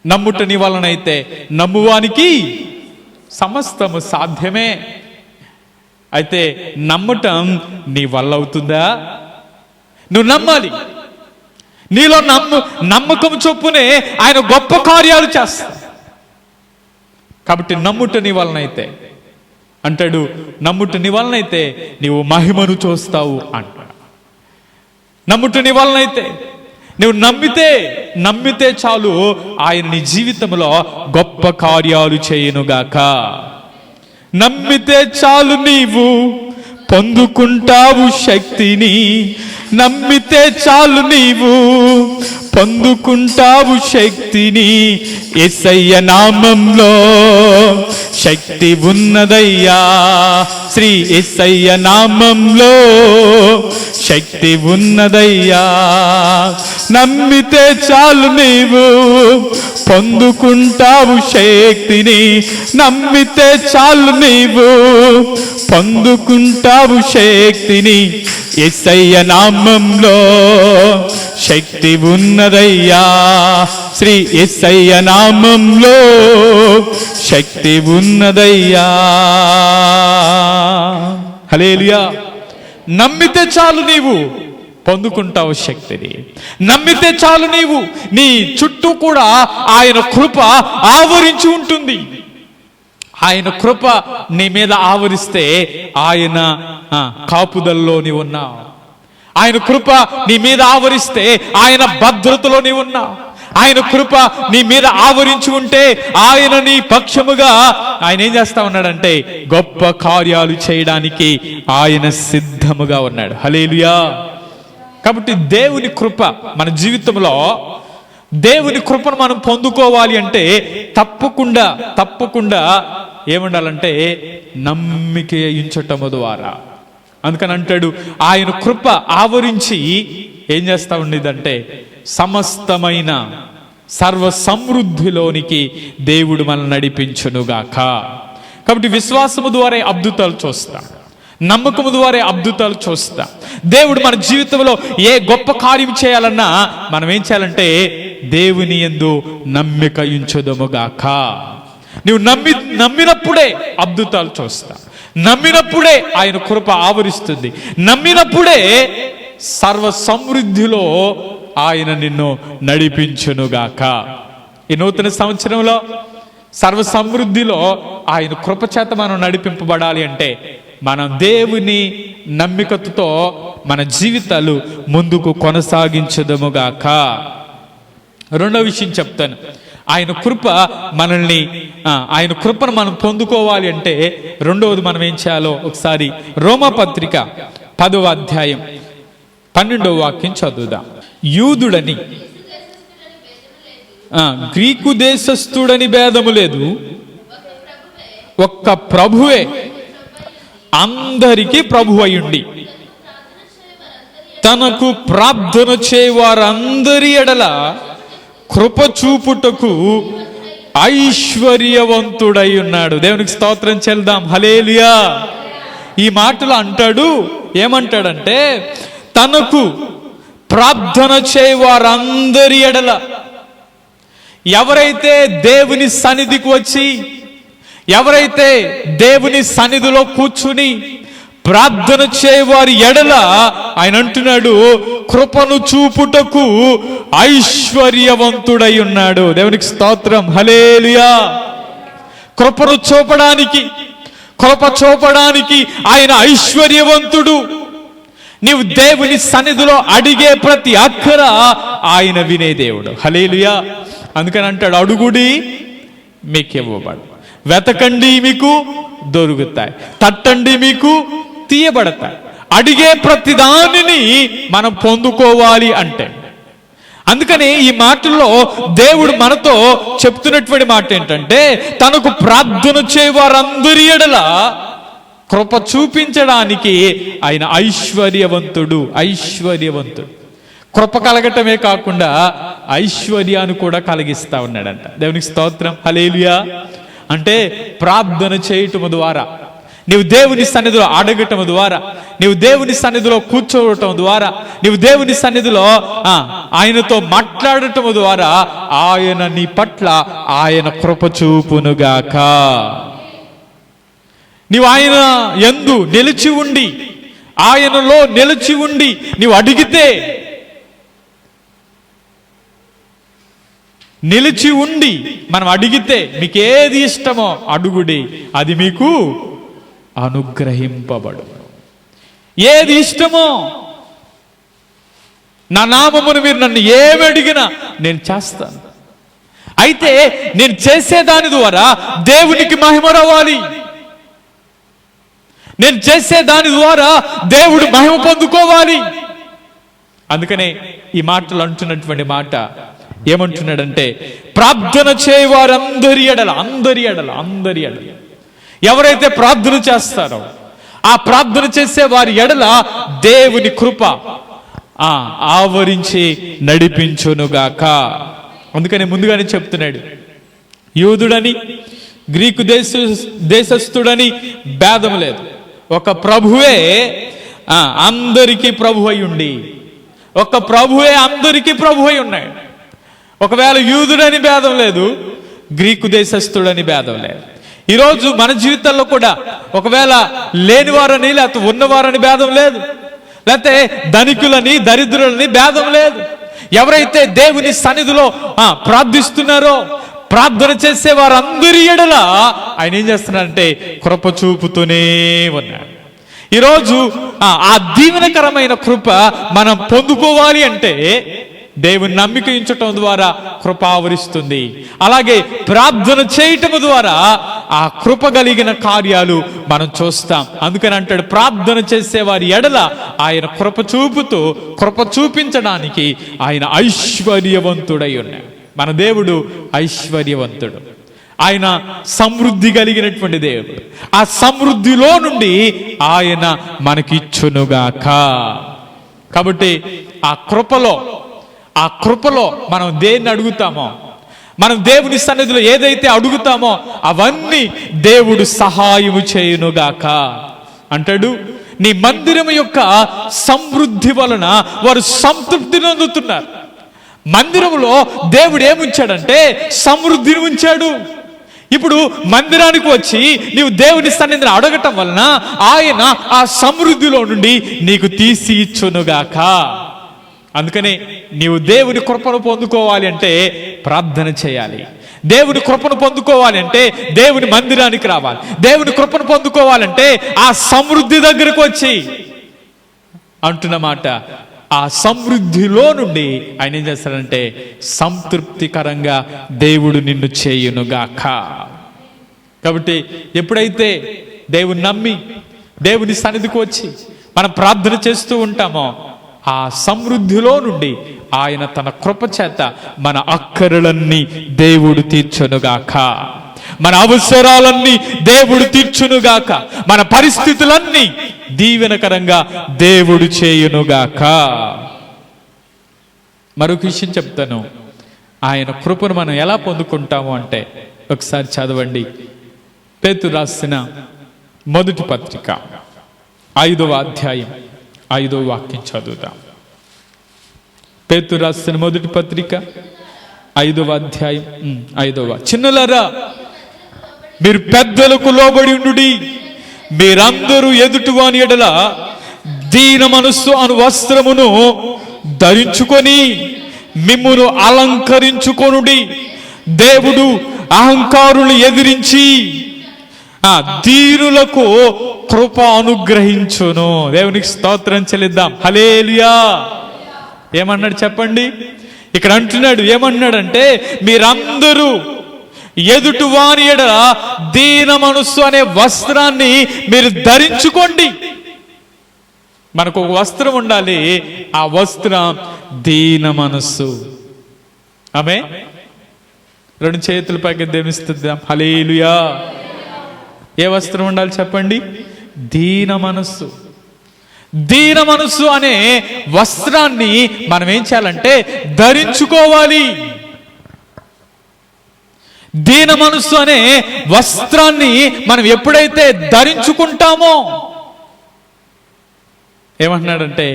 నమ్ముట నీ వలనైతే నమ్మువానికి సమస్తము సాధ్యమే. అయితే నమ్మటం నీ వల్ల అవుతుందా? నువ్వు నమ్మాలి. నీలో నమ్మకం చొప్పునే ఆయన గొప్ప కార్యాలు చేస్తా. కాబట్టి నమ్ముట నీ వలనైతే అంటాడు, నమ్ముట నీ వలనైతే నీవు మహిమను చూస్తావు అంటాడు. నమ్ముట నీ వలనైతే నువ్వు నమ్మితే చాలు ఆయన నీ జీవితంలో గొప్ప కార్యాలు చేయునుగాక. నమ్మితే చాలు నీవు పొందుకుంటావు శక్తిని, నమ్మితే చాలు నీవు పొందుకుంటావు శక్తిని. యేసయ్య నామంలో శక్తి ఉన్నదయ్యా. శ్రీ యేసయ్య నామంలో శక్తి ఉన్నదయ్యా. నమ్మితే చాలు నీవు పొందుకుంటావు శక్తిని. నమ్మితే చాలు నీవు పొందుకుంటావు శక్తిని. యేసయ్య నామంలో శక్తి ఉన్నదయ్యా. శ్రీ యేసయ్య నామంలో శక్తి ఉన్నదయ్యా. హల్లెలూయా. నమ్మితే చాలు నీవు పొందుకుంటావు శక్తిని. నమ్మితే చాలు నీవు, నీ చుట్టూ కూడా ఆయన కృప ఆవరించి ఉంటుంది. ఆయన కృప నీ మీద ఆవరిస్తే ఆయన కాపుదల్లో నీవు ఉన్నావు. ఆయన కృప నీ మీద ఆవరిస్తే ఆయన భద్రతలో నీవు ఉన్నావు. ఆయన కృప నీ మీద ఆవరించి ఉంటే ఆయన నీ పక్షముగా ఆయన ఏం చేస్తా ఉన్నాడంటే గొప్ప కార్యాలు చేయడానికి ఆయన సిద్ధముగా ఉన్నాడు. హల్లెలూయా. కాబట్టి దేవుని కృప మన జీవితంలో, దేవుని కృపను మనం పొందుకోవాలి అంటే తప్పకుండా ఏముండాలంటే నమ్మిక ఉంచటము ద్వారా. అందుకని అంటాడు ఆయన కృప ఆవరించి ఏం చేస్తా ఉండేదంటే సమస్తమైన సర్వ సమృద్ధిలోనికి దేవుడు మనల్ని నడిపించునుగాక. కాబట్టి విశ్వాసము ద్వారా అద్భుతాలు చూస్తాం, నమ్మకము ద్వారా అద్భుతాలు చూస్తాం. దేవుడు మన జీవితంలో ఏ గొప్ప కార్యం చేయాలన్నా మనం ఏం చేయాలంటే దేవుని యందు నమ్మిక ఉంచుదముగాక. నువ్వు నమ్మినప్పుడే అద్భుతాలు చూస్తా. నమ్మినప్పుడే ఆయన కృప ఆవరిస్తుంది. నమ్మినప్పుడే సర్వ సమృద్ధిలో ఆయన నిన్ను నడిపించునుగాక. ఈ నూతన సంవత్సరంలో సర్వ సమృద్ధిలో ఆయన కృప చేత మనం నడిపింపబడాలి అంటే మనం దేవుని నమ్మికతో మన జీవితాలు ముందుకు కొనసాగించదముగాక. రెండో విషయం చెప్తాను. ఆయన కృప మనల్ని, ఆయన కృపను మనం పొందుకోవాలి అంటే రెండవది మనం ఏం చేయాలో ఒకసారి రోమాపత్రిక 10వ అధ్యాయం 12వ వాక్యం చదువుదాం. యూదుడని గ్రీకు దేశస్థుడని భేదము లేదు, ఒక్క ప్రభువే అందరికీ ప్రభు అయ్యుండి తనకు ప్రార్థన చేయవారందరి ఎడల కృప చూపుటకు ఐశ్వర్యవంతుడై ఉన్నాడు. దేవునికి స్తోత్రం చెల్దాం. హల్లెలూయా. ఈ మాటలు అంటాడు, ఏమంటాడంటే తనకు ప్రార్థన చేయవారందరి ఎడల, ఎవరైతే దేవుని సన్నిధికి వచ్చి, ఎవరైతే దేవుని సన్నిధిలో కూర్చుని ప్రార్థన చేయవారి ఎడల ఆయన అంటున్నాడు కృపను చూపుటకు ఐశ్వర్యవంతుడై ఉన్నాడు. దేవునికి స్తోత్రం. హల్లెలూయా. కృపను చూపడానికి ఆయన ఐశ్వర్యవంతుడు. నీవు దేవుని సన్నిధిలో అడిగే ప్రతి అక్కర ఆయన వినే దేవుడు. హల్లెలూయా. అందుకని అంటాడు అడుగుడి మీకు ఇవ్వబడు, వెతకండి మీకు దొరుకుతాయి, తట్టండి మీకు తీయబడతాయి. అడిగే ప్రతి దానిని మనం పొందుకోవాలి అంటే. అందుకని ఈ మాటల్లో దేవుడు మనతో చెప్తున్నటువంటి మాట ఏంటంటే తనకు ప్రార్థన చేయవారందరి ఎడల కృప చూపించడానికి ఆయన ఐశ్వర్యవంతుడు. కృప కలగటమే కాకుండా ఐశ్వర్యాన్ని కూడా కలిగిస్తా ఉన్నాడంట. దేవునికి స్తోత్రం. హల్లెలూయా. అంటే ప్రార్థన చేయటము ద్వారా, నీవు దేవుని సన్నిధిలో అడగటం ద్వారా, నీవు దేవుని సన్నిధిలో కూర్చోవటం ద్వారా, నీవు దేవుని సన్నిధిలో ఆయనతో మాట్లాడటం ద్వారా ఆయన నీ పట్ల ఆయన కృప చూపునుగాక. నీవు ఆయన యందు నిలిచి ఉండి, ఆయనలో నిలిచి ఉండి నీవు అడిగితే, నిలిచి ఉండి మనం అడిగితే మీకు ఏది ఇష్టమో అడుగుడి, అది మీకు అనుగ్రహింపబడు. ఏది ఇష్టమో నా నామమును మీరు నన్ను ఏమి అడిగినా నేను చేస్తాను. అయితే నేను చేసేదాని ద్వారా దేవునికి మహిమ రావాలి. నేను చేసేదాని ద్వారా దేవుడు మహిమ పొందుకోవాలి. అందుకనే ఈ మాటలు అంటున్నటువంటి మాట ఏమంటున్నాడంటే ప్రార్థన చేయవారందరి ఎడల, అందరి ఎడల ఎవరైతే ప్రార్థన చేస్తారో ఆ ప్రార్థన చేసే వారి ఎడల దేవుని కృప ఆవరించి నడిపించునుగాక. అందుకని ముందుగానే చెప్తున్నాడు, యూదుడని గ్రీకు దేశస్థుడని భేదం లేదు, ఒక ప్రభువే అందరికీ ప్రభు అయి ఉండి, ఒక ప్రభువే అందరికీ ప్రభు అయి ఉన్నాడు. ఒకవేళ యూదుడని భేదం లేదు, గ్రీకు దేశస్థుడని భేదం లేదు. ఈరోజు మన జీవితాల్లో కూడా ఒకవేళ లేనివారని లేకపోతే ఉన్నవారని భేదం లేదు, లేకపోతే ధనికులని దరిద్రులని భేదం లేదు. ఎవరైతే దేవుని సన్నిధిలో ప్రార్థిస్తున్నారో, ప్రార్థన చేసే వారందరి ఎడల ఆయన ఏం చేస్తున్నారంటే కృప చూపుతూనే ఉన్నాడు. ఈరోజు ఆ దీవెనకరమైన కృప మనం పొందుకోవాలి అంటే దేవుని నమ్మిక ఉంచటం ద్వారా కృప ఆవరిస్తుంది. అలాగే ప్రార్థన చేయటం ద్వారా ఆ కృప కలిగిన కార్యాలు మనం చూస్తాం. అందుకని అంటాడు, ప్రార్థన చేసేవారి ఎడల ఆయన కృప చూపుతూ, కృప చూపించడానికి ఆయన ఐశ్వర్యవంతుడై ఉన్నాడు. మన దేవుడు ఐశ్వర్యవంతుడు, ఆయన సమృద్ధి కలిగినటువంటి దేవుడు. ఆ సమృద్ధిలో నుండి ఆయన మనకిచ్చునుగాక. కాబట్టి ఆ కృపలో మనం దేన్ని అడుగుతామో, మనం దేవుని సన్నిధిలో ఏదైతే అడుగుతామో అవన్నీ దేవుడు సహాయము చేయునుగాక అంటాడు. నీ మందిరం యొక్క సమృద్ధి వలన వారు సంతృప్తి నొందుతున్నారు. మందిరంలో దేవుడు ఏముంచాడంటే సమృద్ధిని ఉంచాడు. ఇప్పుడు మందిరానికి వచ్చి నీవు దేవుని సన్నిధిని అడగటం వలన ఆయన ఆ సమృద్ధిలో నుండి నీకు తీసి ఇచ్చునుగాక. అందుకని నీవు దేవుని కృపను పొందుకోవాలి అంటే ప్రార్థన చేయాలి. దేవుని కృపను పొందుకోవాలి అంటే దేవుని మందిరానికి రావాలి. దేవుని కృపను పొందుకోవాలంటే ఆ సమృద్ధి దగ్గరకు వచ్చి అంటున్నమాట, ఆ సమృద్ధిలో నుండి ఆయన ఏం చేస్తాడంటే సంతృప్తికరంగా దేవుడు నిన్ను చేయునుగాక. కాబట్టి ఎప్పుడైతే దేవుని నమ్మి దేవుని సన్నిధికి వచ్చి మనం ప్రార్థన చేస్తూ ఉంటామో ఆ సమృద్ధిలో నుండి ఆయన తన కృప చేత మన అక్కరలన్నీ దేవుడు తీర్చునుగాక, మన అవసరాలన్నీ దేవుడు తీర్చునుగాక, మన పరిస్థితులన్నీ దీవెనకరంగా దేవుడు చేయునుగాక. మరొక విషయం చెప్తాను, ఆయన కృపను మనం ఎలా పొందుకుంటాము అంటే ఒకసారి చదవండి. పేతురు రాసిన మొదటి పత్రిక 5వ అధ్యాయం 5వ వాక్యం చదువుతాం. పేతురు రాసిన మొదటి పత్రిక 5వ అధ్యాయం 5వ. చిన్నలారా, మీరు పెద్దలకు లోబడి ఉండుడి, మీరందరూ ఎదుటివాని ఎడల దీన మనస్సు అను వస్త్రమును ధరించుకొని మిమ్మును అలంకరించుకొనుడి. దేవుడు అహంకారులు ఎదిరించి దీనులకు కృప అనుగ్రహించును. దేవునికి స్తోత్రం చెల్లిద్దాం. హల్లెలూయా. ఏమన్నాడు చెప్పండి? ఇక్కడ అంటున్నాడు, ఏమన్నాడంటే మీరందరూ ఎదుటి వారి ఎడల దీన మనస్సు అనే వస్త్రాన్ని మీరు ధరించుకోండి. మనకు ఒక వస్త్రం ఉండాలి, ఆ వస్త్రం దీన మనస్సు. ఆమె రెండు చేతుల పైకి దేవిస్తున్నాం. హల్లెలూయా. ఏ వస్త్రం ఉండాలి చెప్పండి? దీన మనస్సు. దీన మనస్సు అనే వస్త్రాన్ని మనం ఏం చేయాలంటే ధరించుకోవాలి. దీన మనస్సు అనే వస్త్రాన్ని మనం ఎప్పుడైతే ధరించుకుంటామో, ఏమంటున్నాడంటే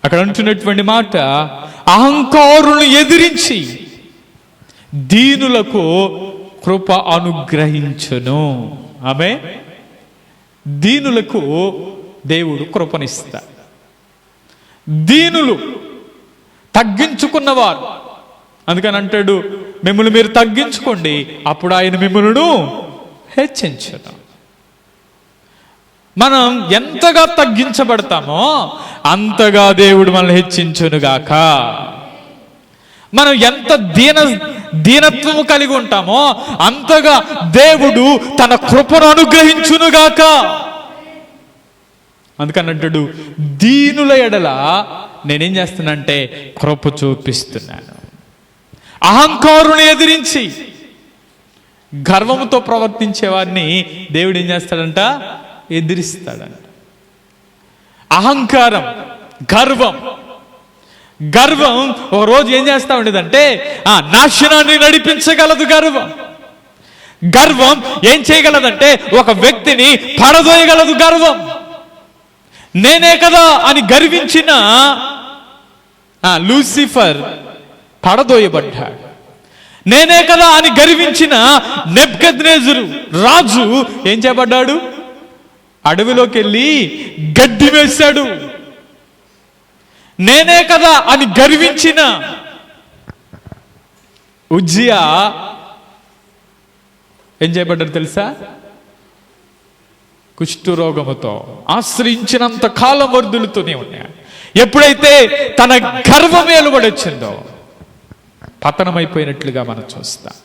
అక్కడ అంటున్నటువంటి మాట, అహంకారులను ఎదిరించి దీనులకు కృప అనుగ్రహించును. ఆమె దీనులకు దేవుడు కృపనిస్తాడు. దీనులు తగ్గించుకున్నవారు, అందుకని అంటాడు మిమ్మల్ని మీరు తగ్గించుకోండి, అప్పుడు ఆయన మిమ్మల్ని హెచ్చించును. మనం ఎంతగా తగ్గించబడతామో అంతగా దేవుడు మనల్ని హెచ్చించునుగాక. మనం ఎంత దీనత్వము కలిగి ఉంటామో అంతగా దేవుడు తన కృపను అనుగ్రహించునుగాక. అందుకని అంటాడు, దీనుల ఎడల నేనేం చేస్తున్నానంటే కృప చూపిస్తున్నాను. అహంకారుని ఎదిరించి గర్వంతో ప్రవర్తించే వారిని దేవుడు ఏం చేస్తాడంట? ఎదిరిస్తాడంట. అహంకారం, గర్వం ఒక రోజు ఏం చేస్తా ఉండేదంటే నాశనాన్ని నడిపించగలదు. గర్వం ఏం చేయగలదంటే ఒక వ్యక్తిని పడదోయగలదు. గర్వం నేనే కదా అని గర్వించిన లూసిఫర్ పడదోయబడ్డాడు. నేనే కదా అని గర్వించిన నెబుకద్నెజరు రాజు ఏం చేయబడ్డాడు? అడవిలోకి వెళ్ళి గడ్డి వేశాడు. నేనే కదా అని గర్వించిన ఉజ్జియా ఏం చేయబడ్డాడు తెలుసా? కుష్ఠరోగముతో ఆశ్రయించినంత కాలం వర్ధులుతూనే ఉన్నాడు. ఎప్పుడైతే తన గర్వం ఏలుబడి వచ్చిందో పతనమైపోయినట్లుగా మనం చూస్తాం.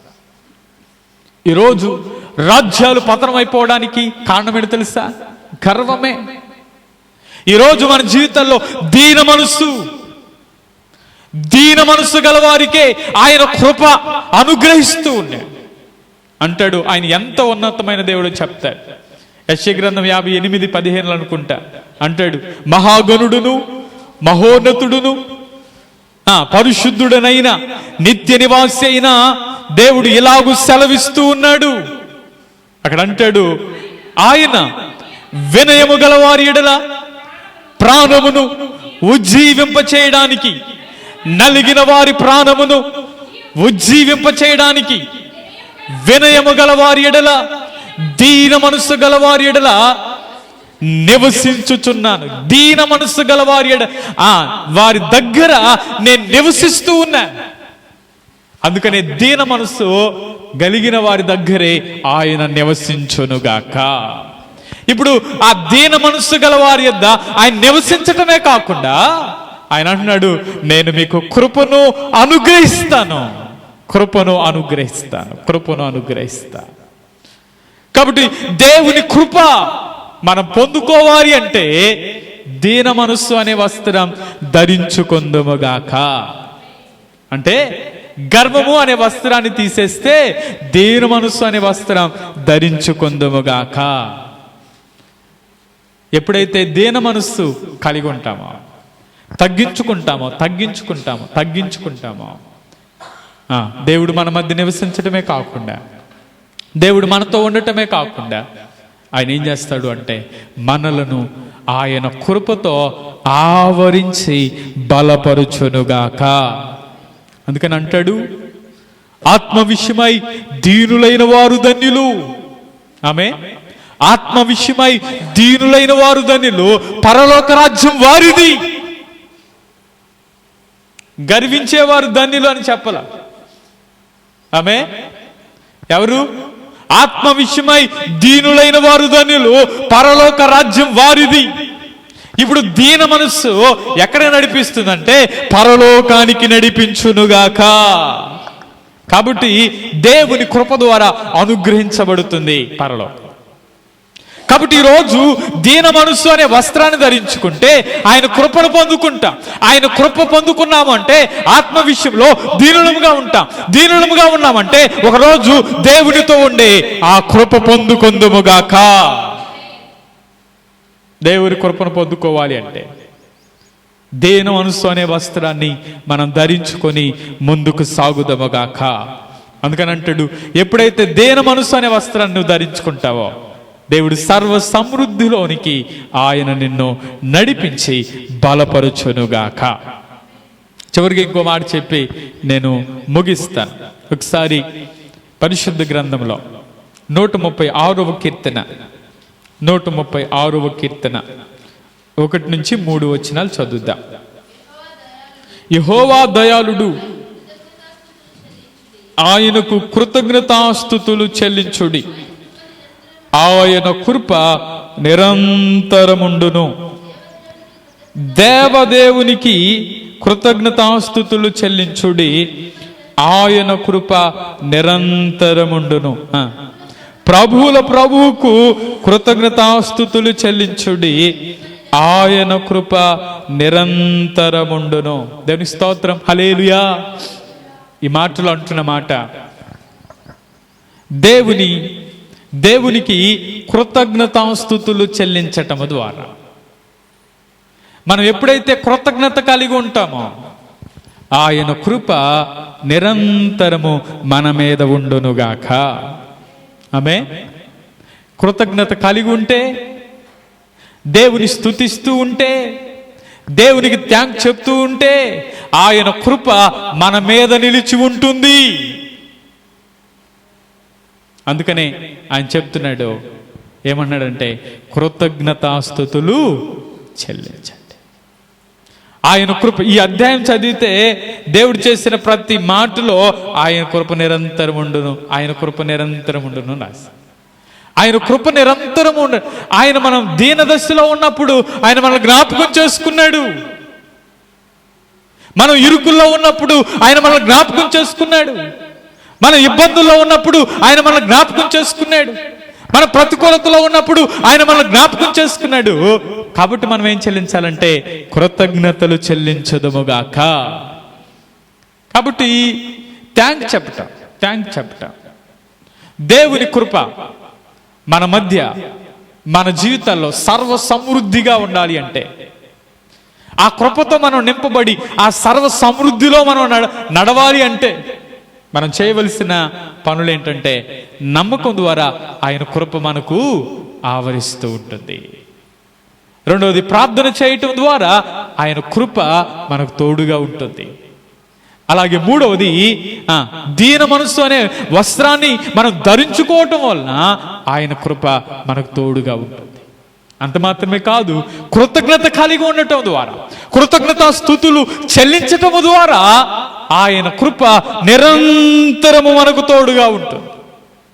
ఈరోజు రాజ్యాలు పతనమైపోవడానికి కారణం ఏంటో తెలుసా? గర్వమే. ఈరోజు మన జీవితంలో దీన మనస్సు గలవారికే ఆయన కృప అనుగ్రహిస్తూ ఉన్నాడు. అంటాడు ఆయన ఎంత ఉన్నతమైన దేవుడు చెప్తాడు. యెషయా గ్రంథం 58:15 అనుకుంటా అంటాడు, మహాగణుడును మహోన్నతుడును పరిశుద్ధుడనైన నిత్య నివాసి అయిన దేవుడు ఇలాగూ సెలవిస్తూ ఉన్నాడు. అక్కడ అంటాడు, ఆయన వినయము గలవారి ఎడల ప్రాణమును ఉజ్జీవింప చేయడానికి, నలిగిన వారి ప్రాణమును ఉజ్జీవింప చేయడానికి, వినయము గలవారి ఎడల దీన మనస్సు గలవారి ఎడల నివసించుచున్నాను. దీన మనస్సు గలవారి వారి దగ్గర నేను నివసిస్తూ ఉన్నాను. అందుకనే దీన మనస్సు కలిగిన వారి దగ్గరే ఆయన నివసించునుగాక. ఇప్పుడు ఆ దీన మనస్సు గల వారి యొద్ద ఆయన నివసించటమే కాకుండా ఆయన అంటున్నాడు, నేను మీకు కృపను అనుగ్రహిస్తాను. కాబట్టి దేవుని కృప మనం పొందుకోవాలి అంటే దీన మనస్సు అనే వస్త్రం ధరించుకొందుముగాక. అంటే గర్వము అనే వస్త్రాన్ని తీసేస్తే దీన మనస్సు అనే వస్త్రం ధరించుకొందుముగాక. ఎప్పుడైతే దీన మనస్సు కలిగి ఉంటామో, తగ్గించుకుంటామో దేవుడు మన మధ్య నివసించటమే కాకుండా, దేవుడు మనతో ఉండటమే కాకుండా ఆయన ఏం చేస్తాడు అంటే మనలను ఆయన కృపతో ఆవరించి బలపరుచునుగాక. అందుకని అంటాడు, ఆత్మ విషయమై దీనులైన వారు ధన్యులు. ఆత్మ విషయమై దీనులైన వారు ధన్యులు, పరలోక రాజ్యం వారిది. గర్వించేవారు ధన్యులు అని చెప్పాల. ఎవరు? ఆత్మ విషయమై దీనులైన వారు ధన్యులు, పరలోక రాజ్యం వారిది. ఇప్పుడు దీన మనస్సు ఎక్కడ నడిపిస్తుందంటే పరలోకానికి నడిపించునుగాక. కాబట్టి దేవుని కృప ద్వారా అనుగ్రహించబడుతుంది పరలోకం. కాబట్టి ఈరోజు దీన మనస్సు అనే వస్త్రాన్ని ధరించుకుంటే ఆయన కృపను పొందుకుంటాం. ఆయన కృప పొందుకున్నాము అంటే ఆత్మ విషయంలో దీనులముగా ఉన్నామంటే ఒకరోజు దేవునితో ఉండే ఆ కృప పొందుకొందుముగాక. దేవుని కృపను పొందుకోవాలి అంటే దీన మనస్సు అనే వస్త్రాన్ని మనం ధరించుకొని ముందుకు సాగుదముగాక. అందుకని అంటాడు, ఎప్పుడైతే దీన మనస్సు అనే వస్త్రాన్ని నువ్వు ధరించుకుంటావో దేవుడు సర్వ సమృద్ధిలోనికి ఆయన నిన్ను నడిపించి బలపరుచునుగాక. చివరికి ఇంకో మాట చెప్పి నేను ముగిస్తాను. ఒకసారి పరిశుద్ధ గ్రంథంలో 136వ కీర్తన 1 వచనాలు చదువుదాం. యెహోవా దయాళుడు, ఆయనకు కృతజ్ఞతాస్తుతులు చెల్లించుడి. ఆయన కృప నిరంతరముండును. దేవదేవునికి కృతజ్ఞతాస్తుతులు చెల్లించుడి. ఆయన కృప నిరంతరముండును. ప్రభువుల ప్రభువుకు కృతజ్ఞతాస్తుతులు చెల్లించుడి. ఆయన కృప నిరంతరముండును. దేవుని స్తోత్రం, హల్లెలూయా. ఈ మాటలు అంటున్న మాట, దేవునికి కృతజ్ఞతాస్తుతులు చెల్లించటము ద్వారా మనం ఎప్పుడైతే కృతజ్ఞత కలిగి ఉంటామో ఆయన కృప నిరంతరము మన మీద ఉండునుగాక. ఆమె కృతజ్ఞత కలిగి ఉంటే, దేవుని స్తుతిస్తూ ఉంటే, దేవునికి థ్యాంక్స్ చెప్తూ ఉంటే ఆయన కృప మన మీద నిలిచి ఉంటుంది. అందుకనే ఆయన చెప్తున్నాడు, ఏమన్నాడంటే కృతజ్ఞతాస్తుతులు చెల్లించండి. ఆయన కృప, ఈ అధ్యాయం చదివితే దేవుడు చేసిన ప్రతి మాటలో ఆయన కృప నిరంతరం ఉండును, ఆయన కృప నిరంతరం ఉండును రాసి, ఆయన కృప నిరంతరం ఉండు. ఆయన మనం దీన దశలో ఉన్నప్పుడు ఆయన మనల్ని జ్ఞాపకం చేసుకున్నాడు. మనం ఇరుకుల్లో ఉన్నప్పుడు ఆయన మనల్ని జ్ఞాపకం చేసుకున్నాడు. మన ఇబ్బందుల్లో ఉన్నప్పుడు ఆయన మనల్ని జ్ఞాపకం చేసుకున్నాడు. మన ప్రతికూలతలో ఉన్నప్పుడు ఆయన మనల్ని జ్ఞాపకం చేసుకున్నాడు. కాబట్టి మనం ఏం చెల్లించాలంటే కృతజ్ఞతలు చెల్లించదుముగాక. కాబట్టి థ్యాంక్స్ చెప్పటం. దేవుని కృప మన మధ్య, మన జీవితాల్లో సర్వ సమృద్ధిగా ఉండాలి అంటే, ఆ కృపతో మనం నింపబడి ఆ సర్వ సమృద్ధిలో మనం నడవాలి అంటే మనం చేయవలసిన పనులు ఏంటంటే నమ్మకం ద్వారా ఆయన కృప మనకు ఆవరిస్తూ ఉంటుంది. రెండవది, ప్రార్థన చేయటం ద్వారా ఆయన కృప మనకు తోడుగా ఉంటుంది. అలాగే మూడవది, దీన మనస్సు అనే వస్త్రాన్ని మనం ధరించుకోవటం వలన ఆయన కృప మనకు తోడుగా ఉంటుంది. అంత మాత్రమే కాదు, కృతజ్ఞత కలిగి ఉండటం ద్వారా, కృతజ్ఞత స్తుతులు చెల్లించటం ద్వారా ఆయన కృప నిరంతరము మనకు తోడుగా ఉంటుంది.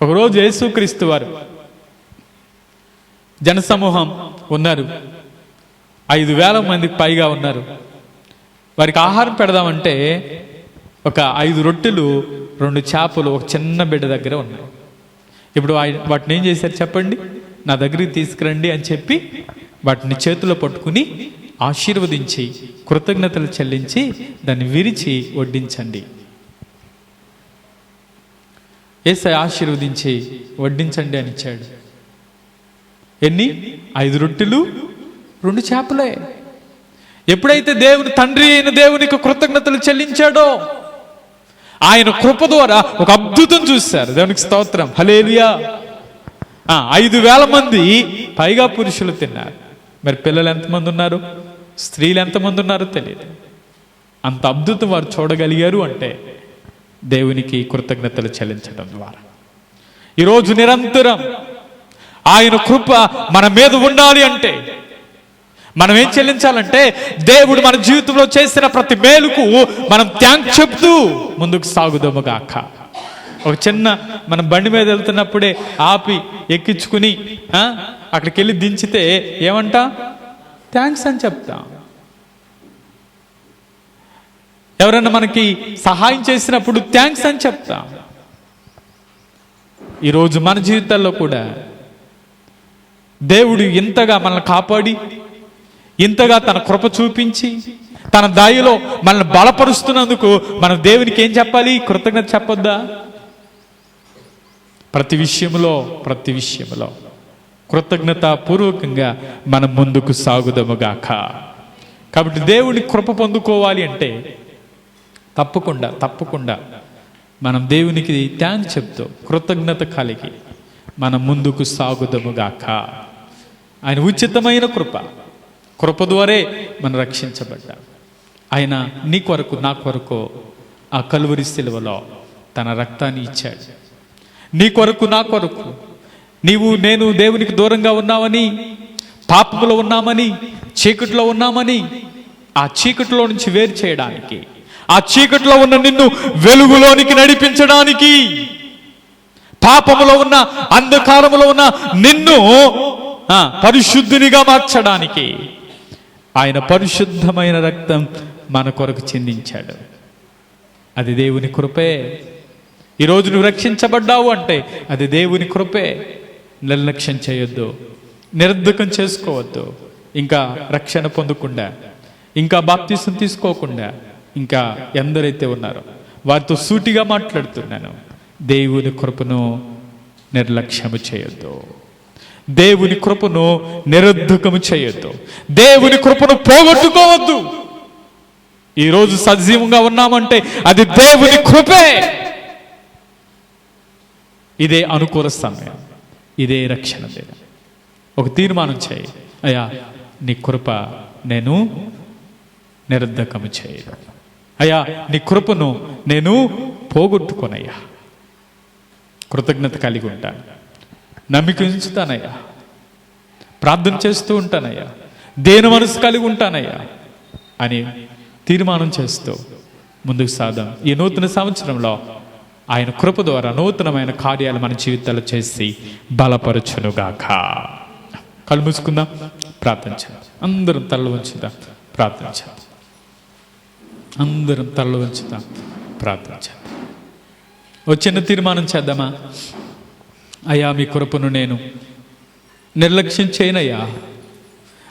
ఒకరోజు యేసుక్రీస్తు వారు జనసమూహం ఉన్నారు, 5,000 మందికి పైగా ఉన్నారు. వారికి ఆహారం పెడదామంటే ఒక 5 రొట్టెలు 2 చేపలు ఒక చిన్న బిడ్డ దగ్గర ఉన్నాయి. ఇప్పుడు వాటిని ఏం చేశారు చెప్పండి? నా దగ్గరికి తీసుకురండి అని చెప్పి వాటిని చేతిలో పట్టుకుని ఆశీర్వదించి కృతజ్ఞతలు చెల్లించి దాన్ని విరిచి వడ్డించండి. యేసయ్య ఆశీర్వదించి వడ్డించండి అని ఇచ్చాడు. ఎన్ని? 5 రొట్టెలు 2 చేపలే. ఎప్పుడైతే దేవుని తండ్రి అయిన దేవునికి కృతజ్ఞతలు చెల్లించాడో ఆయన కృప ద్వారా ఒక అద్భుతం చూశారు. దేవునికి స్తోత్రం, హల్లెలూయా. 5,000 మంది పైగా పురుషులు తిన్నారు. మరి పిల్లలు ఎంతమంది ఉన్నారు, స్త్రీలు ఎంతమంది ఉన్నారో తెలియదు. అంత అద్భుతం వారు చూడగలిగారు అంటే దేవునికి కృతజ్ఞతలు చెల్లించడం ద్వారా. ఈరోజు నిరంతరం ఆయన కృప మన మీద ఉండాలి అంటే మనం ఏం చెల్లించాలంటే దేవుడు మన జీవితంలో చేసిన ప్రతి మేలుకు మనం థ్యాంక్స్ చెప్తూ ముందుకు సాగుదాముగాక. ఒక చిన్న మనం బండి మీద వెళ్తున్నప్పుడే ఆపి ఎక్కించుకుని అక్కడికి వెళ్ళి దించితే ఏమంటా? థ్యాంక్స్ అని చెప్తాం. ఎవరైనా మనకి సహాయం చేసినప్పుడు థ్యాంక్స్ అని చెప్తాం. ఈరోజు మన జీవితాల్లో కూడా దేవుడు ఇంతగా మనల్ని కాపాడి, ఇంతగా తన కృప చూపించి, తన దయలో మనల్ని బలపరుస్తున్నందుకు మనం దేవునికి ఏం చెప్పాలి? కృతజ్ఞత చెప్పొద్దా? ప్రతి విషయంలో కృతజ్ఞత పూర్వకంగా మనం ముందుకు సాగుదాముగాక. కాబట్టి దేవుని కృప పొందుకోవాలి అంటే తప్పకుండా మనం దేవునికి థ్యాంక్స్ చెప్తూ కృతజ్ఞత కలిగి మనం ముందుకు సాగుదాముగాక. ఆయన ఉచితమైన కృప ద్వారే మనం రక్షించబడ్డాం. ఆయన నీ కొరకు నా కొరకు ఆ కలువరి శిలువలో తన రక్తాన్ని ఇచ్చాడు. నీ కొరకు నా కొరకు, నేను దేవునికి దూరంగా ఉన్నామని, పాపంలో ఉన్నామని, చీకట్లో ఉన్నామని, ఆ చీకట్లో నుంచి వేరు చేయడానికి, ఆ చీకట్లో ఉన్న నిన్ను వెలుగులోనికి నడిపించడానికి, పాపములో ఉన్న అంధకారములో ఉన్న నిన్ను పరిశుద్ధునిగా మార్చడానికి ఆయన పరిశుద్ధమైన రక్తం మన కొరకు చిందించాడు. అది దేవుని కృపే. ఈరోజు నువ్వు రక్షించబడ్డావు అంటే అది దేవుని కృపే. నిర్లక్ష్యం చేయొద్దు, నిరర్ధకం చేసుకోవద్దు. ఇంకా రక్షణ పొందకుండా, ఇంకా బాప్తిసం తీసుకోకుండా ఇంకా ఎందరైతే ఉన్నారో వారితో సూటిగా మాట్లాడుతున్నాను. దేవుని కృపను నిర్లక్ష్యము చేయొద్దు. దేవుని కృపను నిరర్ధకము చేయొద్దు. దేవుని కృపను పోగొట్టుకోవద్దు. ఈరోజు సజీవంగా ఉన్నామంటే అది దేవుని కృపే. ఇదే అనుకూల సమయం, ఇదే రక్షణ దినం. ఒక తీర్మానం చేయి, అయ్యా నీ కృప నేను నిరర్ధకము చేయను. అయ్యా నీ కృపను నేను పోగొట్టుకోనయ్యా. కృతజ్ఞత కలిగి ఉంటాను, నమ్మిక ఉంచుతానయ్యా, ప్రార్థన చేస్తూ ఉంటానయ్యా, దేని మనసు కలిగి ఉంటానయ్యా అని తీర్మానం చేస్తూ ముందుకు సాదాం. ఈ నూతన సంవత్సరంలో ఆయన కృప ద్వారా నూతనమైన కార్యాలు మన జీవితాలు చేసి బలపరచునుగాక. కళ్ళు మూసుకుందాం, ప్రార్థన చేద్దాం. అందరం తలలు వంచుదాం, ప్రార్థన చేద్దాం. అందరం తలలు వంచుదాం, ప్రార్థన చేద్దాం. ఓ చిన్న తీర్మానం చేద్దామా? అయ్యా మీ కృపను నేను నిర్లక్ష్యం చేయనయ్యా.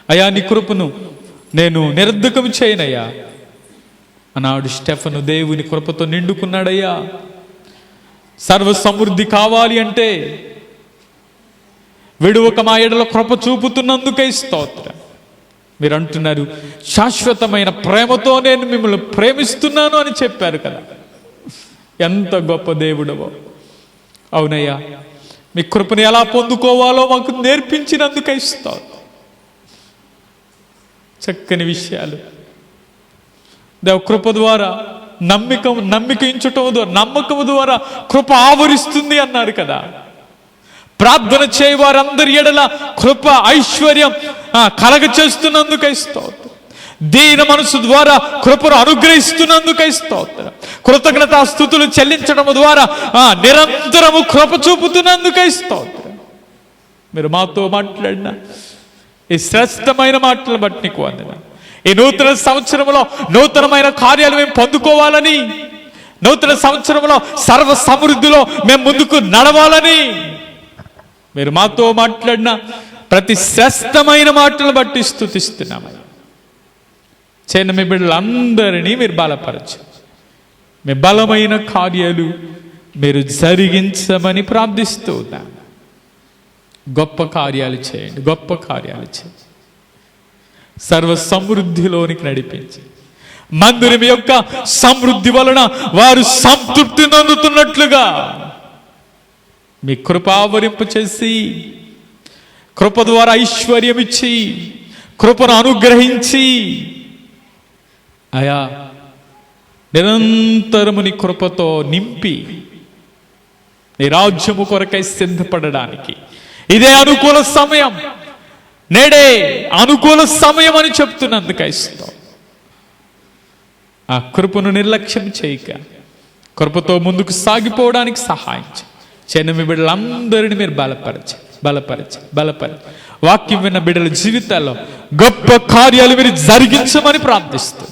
అయ్యా నీ కృపను నేను నిరర్ధకం చేయనయ్యా అన్నాడు స్టెఫను. దేవుని కృపతో నిండుకున్నాడయ్యా. సర్వ సమృద్ధి కావాలి అంటే విడువక మా ఎడల కృప చూపుతున్నందుకై స్తోత్రం. మీరు అంటున్నారు శాశ్వతమైన ప్రేమతో నేను మిమ్మల్ని ప్రేమిస్తున్నాను అని చెప్పారు కదా. ఎంత గొప్ప దేవుడవో. అవునయ్యా, మీ కృపను ఎలా పొందుకోవాలో మాకు నేర్పించినందుకై స్తోత్రం. చక్కని విషయాలు దేవ కృప ద్వారా నమ్మకం ద్వారా కృప ఆవరిస్తుంది అన్నారు కదా. ప్రార్థన చేయవారందరి ఎడల కృప ఐశ్వర్యం కలగ చేస్తున్నందుకై స్తోత్రం. దీన మనసు ద్వారా కృపను అనుగ్రహిస్తున్నందుకై స్తోత్రం. కృతజ్ఞతాస్తుతులు చెల్లించడం ద్వారా నిరంతరము కృప చూపుతున్నందుకై స్తోత్రం. మీరు మాతో మాట్లాడిన ఈ శ్రేష్టమైన మాటలు బట్టి నీకు వందనాలు. ఈ నూతన సంవత్సరంలో నూతనమైన కార్యాలు మేము పొందుకోవాలని, నూతన సంవత్సరంలో సర్వ సమృద్ధిలో మేము ముందుకు నడవాలని మీరు మాతో మాట్లాడిన ప్రతి శ్రేష్టమైన మాటలు బట్టి స్తుతిస్తున్నాము. చిన్న మీ బిడ్డలందరినీ మీరు బలపరచు. మీ బలమైన కార్యాలు మీరు జరిగించమని ప్రార్థిస్తూ ఉన్నాను. గొప్ప కార్యాలు చేయండి, గొప్ప కార్యాలు చేయండి. సర్వ సమృద్ధిలోనికి నడిపించి మందిరం యొక్క సమృద్ధి వలన వారు సంతృప్తి నందుతున్నట్లుగా మీ కృప ఆవరింపు చేసి, కృప ద్వారా ఐశ్వర్యం ఇచ్చి, కృపను అనుగ్రహించి అయా నిరంతరము నీ కృపతో నింపి నీ రాజ్యము కొరకై సిద్ధపడడానికి ఇదే అనుకూల సమయం. నేడే అనుకూల సమయం అని చెప్తున్నందుకు ఇస్తాం. ఆ కృపను నిర్లక్ష్యం చేయక కృపతో ముందుకు సాగిపోవడానికి సహాయం చేయండి. మీ బిడ్డలందరినీ మీరు బలపరచ వాక్యం విన్న బిడ్డల జీవితాల్లో గొప్ప కార్యాలు మీరు జరిగించమని ప్రార్థిస్తూ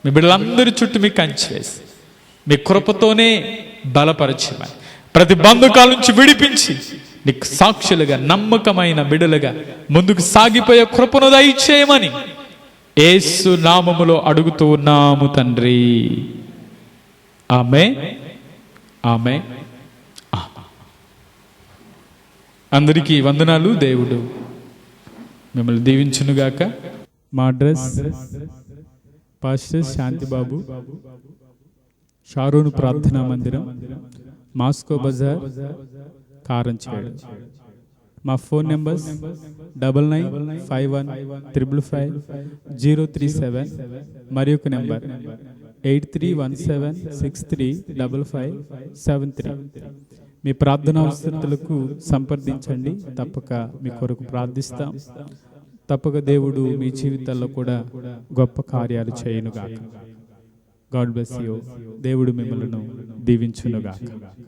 మీ బిడ్డలందరి చుట్టూ మీ కంచె వేసి మీ కృపతోనే బలపరచమని, ప్రతి బంధకాల నుంచి విడిపించి నీకు సాక్షులుగా నమ్మకమైన బిడ్డలుగా ముందుకు సాగిపోయే కృపను దయచేయమని యేసు నామములో అడుగుతూ ఉన్నాము తండ్రి. ఆమేన్, ఆమేన్. అందరికీ వందనాలు. దేవుడు మిమ్మల్ని దీవించునుగాక. మా అడ్రస్ పాస్టర్ శాంతిబాబు, షారోను ప్రార్థనా మందిరం, మాస్కో బజార్, కారంచేడు. మా ఫోన్ నెంబర్స్ 9951555037 మరి ఒక నెంబర్ 8317635573. మీ ప్రార్థనా అవసరతలకు సంప్రదించండి. తప్పక మీ కొరకు ప్రార్థిస్తాం. తప్పక దేవుడు మీ జీవితాల్లో కూడా గొప్ప కార్యాలు చేయునుగాక. God bless you. దేవుడు మిమ్మల్ని దీవించునుగాక.